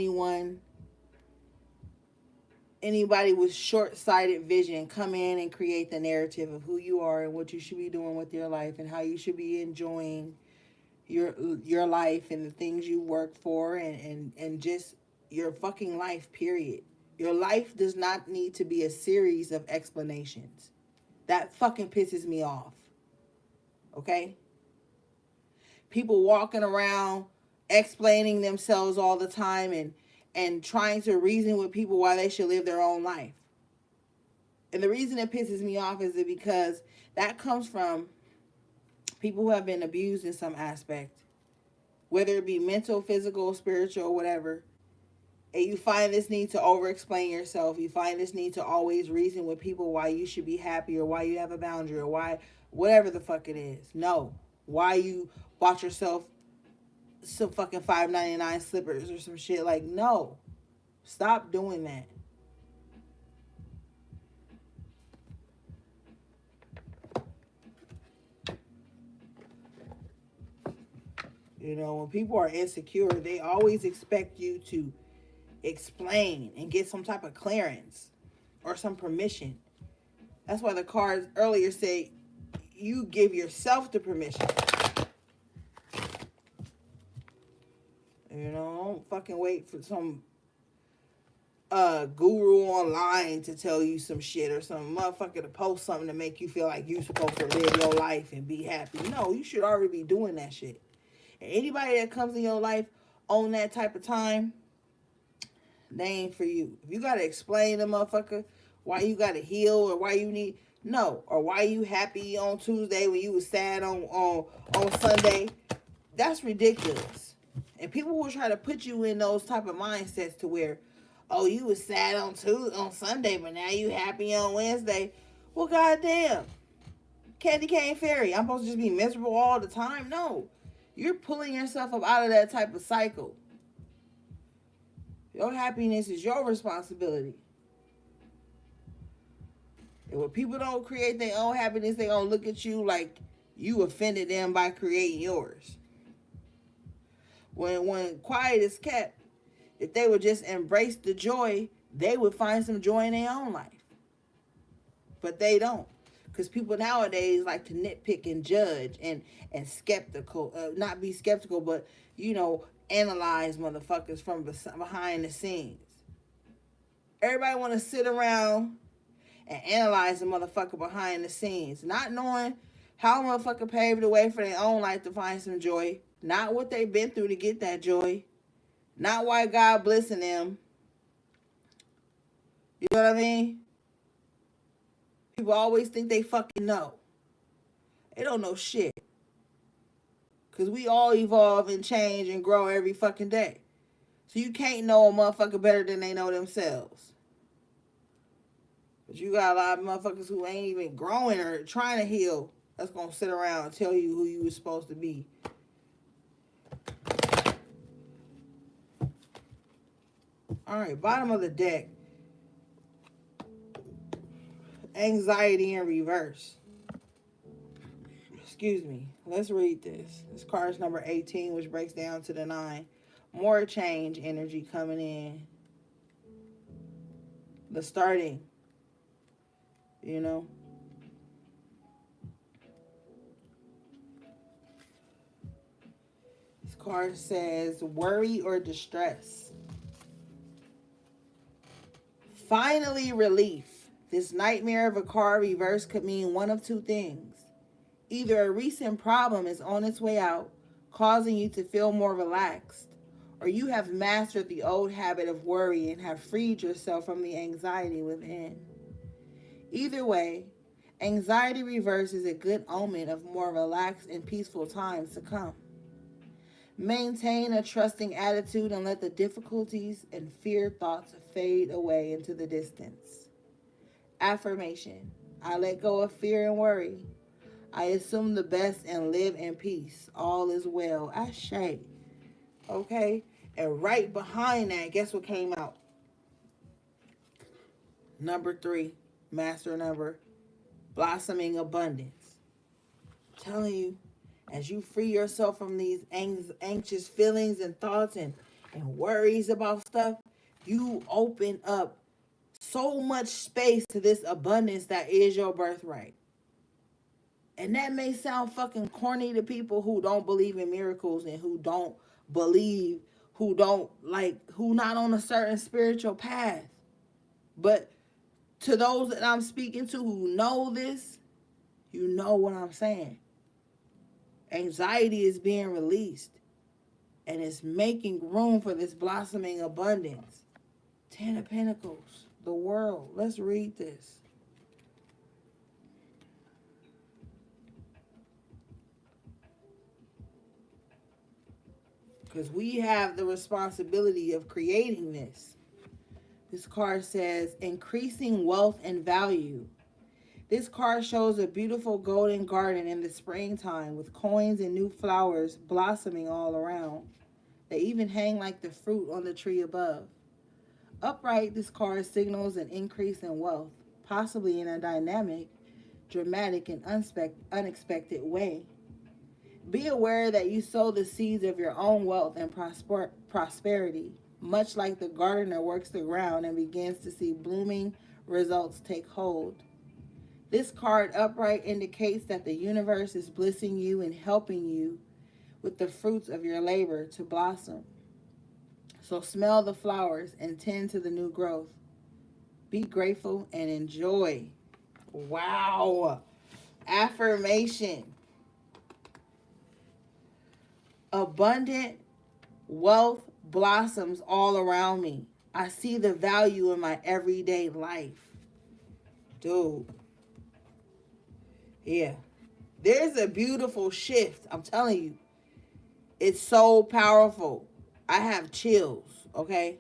[SPEAKER 1] anybody with short-sighted vision come in and create the narrative of who you are and what you should be doing with your life and how you should be enjoying your life and the things you work for and just your fucking life, period. Your life does not need to be a series of explanations. That fucking pisses me off. Okay? People walking around explaining themselves all the time and trying to reason with people why they should live their own life. And the reason it pisses me off is because that comes from people who have been abused in some aspect, whether it be mental, physical, spiritual, whatever. And you find this need to over-explain yourself. You find this need to always reason with people why you should be happy or why you have a boundary or why, whatever the fuck it is. No. Why you bought yourself some fucking $5.99 slippers or some shit. Like, no. Stop doing that. You know, when people are insecure, they always expect you to explain and get some type of clearance or some permission. That's why the cards earlier say you give yourself the permission. You know, don't fucking wait for some guru online to tell you some shit or some motherfucker to post something to make you feel like you're supposed to live your life and be happy. No, you should already be doing that shit. And anybody that comes in your life on that type of time, they ain't for you. If you gotta explain to motherfucker why you gotta heal or why you need no, or why you happy on Tuesday when you was sad on Sunday, that's ridiculous. And people will try to put you in those type of mindsets to where, oh, you was sad on Sunday, but now you happy on Wednesday. Well, goddamn, candy cane fairy, I'm supposed to just be miserable all the time? No, you're pulling yourself up out of that type of cycle. Your happiness is your responsibility. And when people don't create their own happiness, they gonna look at you like you offended them by creating yours. When quiet is kept, if they would just embrace the joy, they would find some joy in their own life. But they don't. Because people nowadays like to nitpick and judge and skeptical, not be skeptical, but, analyze motherfuckers from behind the scenes. Everybody want to sit around and analyze the motherfucker behind the scenes, not knowing how a motherfucker paved the way for their own life to find some joy, not what they've been through to get that joy, not why God blessing them. You know what I mean? People always think they fucking know. They don't know shit. Because we all evolve and change and grow every fucking day. So you can't know a motherfucker better than they know themselves. But you got a lot of motherfuckers who ain't even growing or trying to heal that's going to sit around and tell you who you were supposed to be. All right, bottom of the deck. Anxiety in reverse. Excuse me. Let's read this. This card is number 18, which breaks down to the 9. More change energy coming in. The starting. This card says worry or distress. Finally, relief. This nightmare of a card reverse could mean one of two things. Either a recent problem is on its way out, causing you to feel more relaxed, or you have mastered the old habit of worry and have freed yourself from the anxiety within. Either way, anxiety reverse is a good omen of more relaxed and peaceful times to come. Maintain a trusting attitude and let the difficulties and fear thoughts fade away into the distance. Affirmation. I let go of fear and worry. I assume the best and live in peace. All is well. Ashe. Okay? And right behind that, guess what came out? Number 3. Master number. Blossoming abundance. I'm telling you, as you free yourself from these anxious feelings and thoughts and worries about stuff, you open up so much space to this abundance that is your birthright. And that may sound fucking corny to people who don't believe in miracles and who don't believe, who not on a certain spiritual path. But to those that I'm speaking to who know this, you know what I'm saying. Anxiety is being released. And it's making room for this blossoming abundance. 10 of Pentacles. The world. Let's read this. Because we have the responsibility of creating this. This card says, increasing wealth and value. This card shows a beautiful golden garden in the springtime with coins and new flowers blossoming all around. They even hang like the fruit on the tree above. Upright, this card signals an increase in wealth, possibly in a dynamic, dramatic, and unexpected way. Be aware that you sow the seeds of your own wealth and prosperity, much like the gardener works the ground and begins to see blooming results take hold. This card upright indicates that the universe is blessing you and helping you with the fruits of your labor to blossom. So smell the flowers and tend to the new growth. Be grateful and enjoy. Wow. Affirmation. Abundant wealth blossoms all around me. I see the value in my everyday life. Dude. Yeah. There's a beautiful shift. I'm telling you. It's so powerful. I have chills, okay?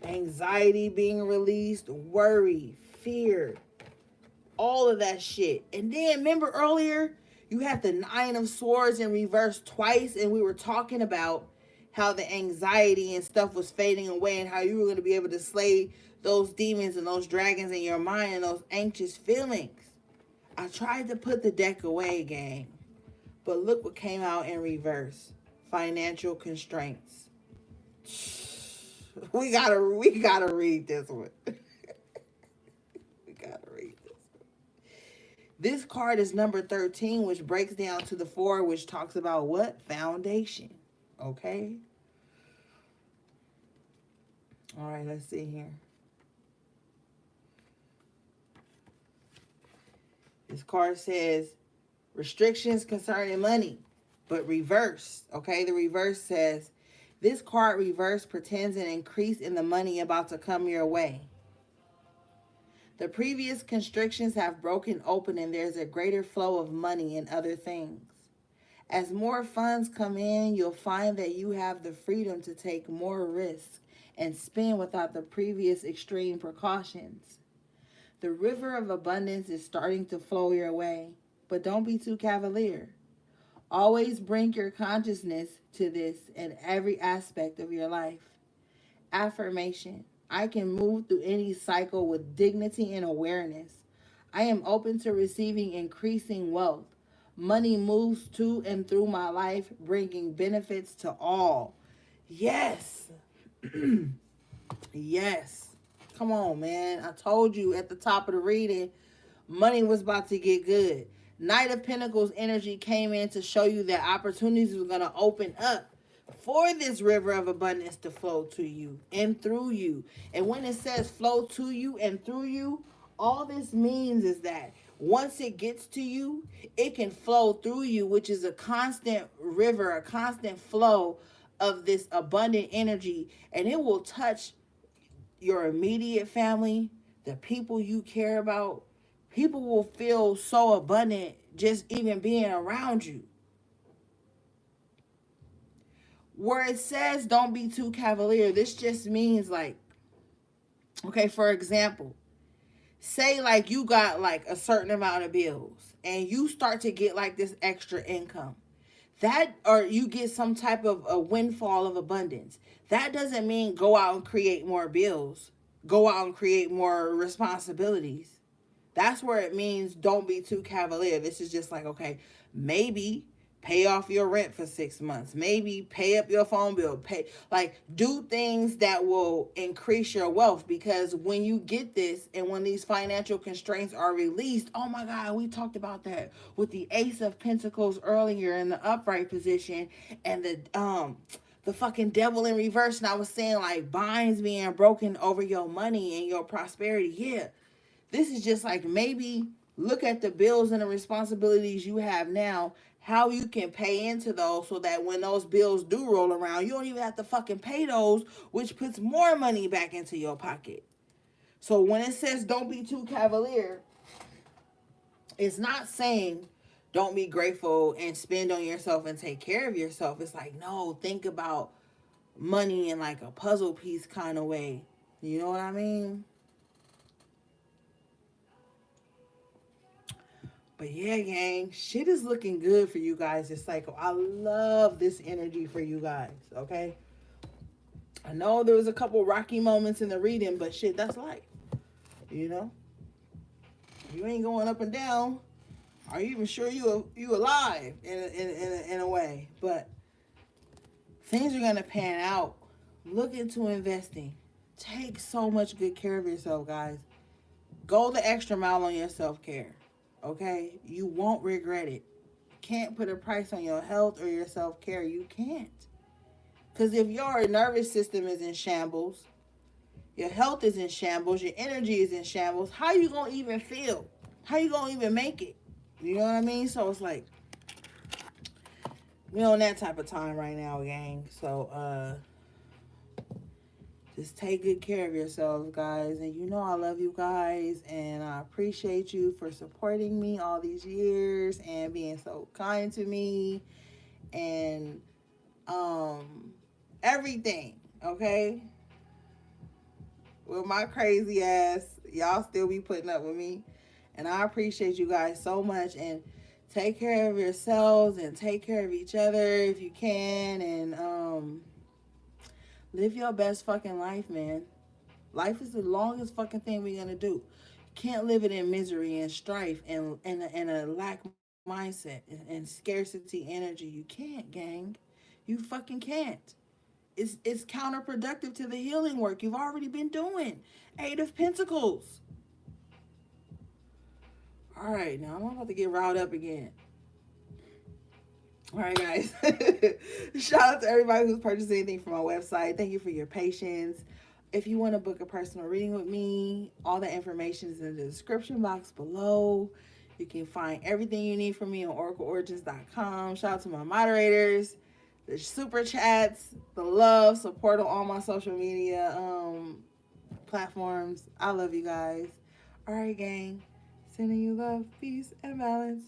[SPEAKER 1] Anxiety being released, worry, fear, all of that shit. And then remember earlier, you had the Nine of Swords in reverse twice, and we were talking about how the anxiety and stuff was fading away and how you were going to be able to slay those demons and those dragons in your mind and those anxious feelings. I tried to put the deck away, gang, but look what came out in reverse. Financial constraints. We gotta read this one. We gotta read this one. This card is number 13, which breaks down to the 4, which talks about what? Foundation. Okay. All right, let's see here. This card says restrictions concerning money, but reverse. Okay, the reverse says this card reverse pretends an increase in the money about to come your way. The previous constrictions have broken open and there's a greater flow of money and other things. As more funds come in, you'll find that you have the freedom to take more risks and spend without the previous extreme precautions. The river of abundance is starting to flow your way, but don't be too cavalier. Always bring your consciousness to this in every aspect of your life. Affirmation. I can move through any cycle with dignity and awareness. I am open to receiving increasing wealth. Money moves to and through my life, bringing benefits to all. Yes. Yes. Come on, man. I told you at the top of the reading, money was about to get good. Knight of Pentacles energy came in to show you that opportunities were going to open up for this river of abundance to flow to you and through you. And when it says flow to you and through you, all this means is that once it gets to you, it can flow through you, which is a constant river, a constant flow of this abundant energy. And it will touch your immediate family, the people you care about. People will feel so abundant just even being around you. Where it says don't be too cavalier, this just means like, okay, for example, say like you got like a certain amount of bills and you start to get like this extra income. That, or you get some type of a windfall of abundance. That doesn't mean go out and create more bills. Go out and create more responsibilities. That's where it means don't be too cavalier. This is just like, okay, maybe pay off your rent for 6 months. Maybe pay up your phone bill. Do things that will increase your wealth. Because when you get this and when these financial constraints are released, oh my God, we talked about that with the Ace of Pentacles earlier in the upright position and the fucking devil in reverse. And I was saying like binds being broken over your money and your prosperity. Yeah. This is just like maybe look at the bills and the responsibilities you have now, how you can pay into those so that when those bills do roll around, you don't even have to fucking pay those, which puts more money back into your pocket. So when it says don't be too cavalier, it's not saying don't be grateful and spend on yourself and take care of yourself. It's like, no, think about money in like a puzzle piece kind of way. You know what I mean? But yeah, gang, shit is looking good for you guys this cycle. I love this energy for you guys, okay? I know there was a couple rocky moments in the reading, but shit, that's life, you know? You ain't going up and down. Are you even sure you alive in a way? But things are going to pan out. Look into investing. Take so much good care of yourself, guys. Go the extra mile on your self-care. Okay, you won't regret it. Can't put a price on your health or your self-care. You can't. Because if your nervous system is in shambles, your health is in shambles, your energy is in shambles, how you going to even feel? How you going to even make it? You know what I mean? So it's like, We're on that type of time right now, gang. So just take good care of yourselves, guys. And you know I love you guys, and I appreciate you for supporting me all these years and being so kind to me and everything. Okay, with my crazy ass, y'all still be putting up with me, and I appreciate you guys so much. And take care of yourselves and take care of each other if you can, and live your best fucking life, man. Life is the longest fucking thing we're gonna do. You can't live it in misery and strife and a lack mindset and scarcity energy. You can't, gang. You fucking can't. It's counterproductive to the healing work you've already been doing. Eight of Pentacles. All right, now I'm about to get riled up again. All right, guys. Shout out to everybody who's purchased anything from my website. Thank you for your patience. If you want to book a personal reading with me, all the information is in the description box below. You can find everything you need from me on oracleorigins.com. Shout out to my moderators, the super chats, the love, support on all my social media platforms. I love you guys. All right, gang. Sending you love, peace, and balance.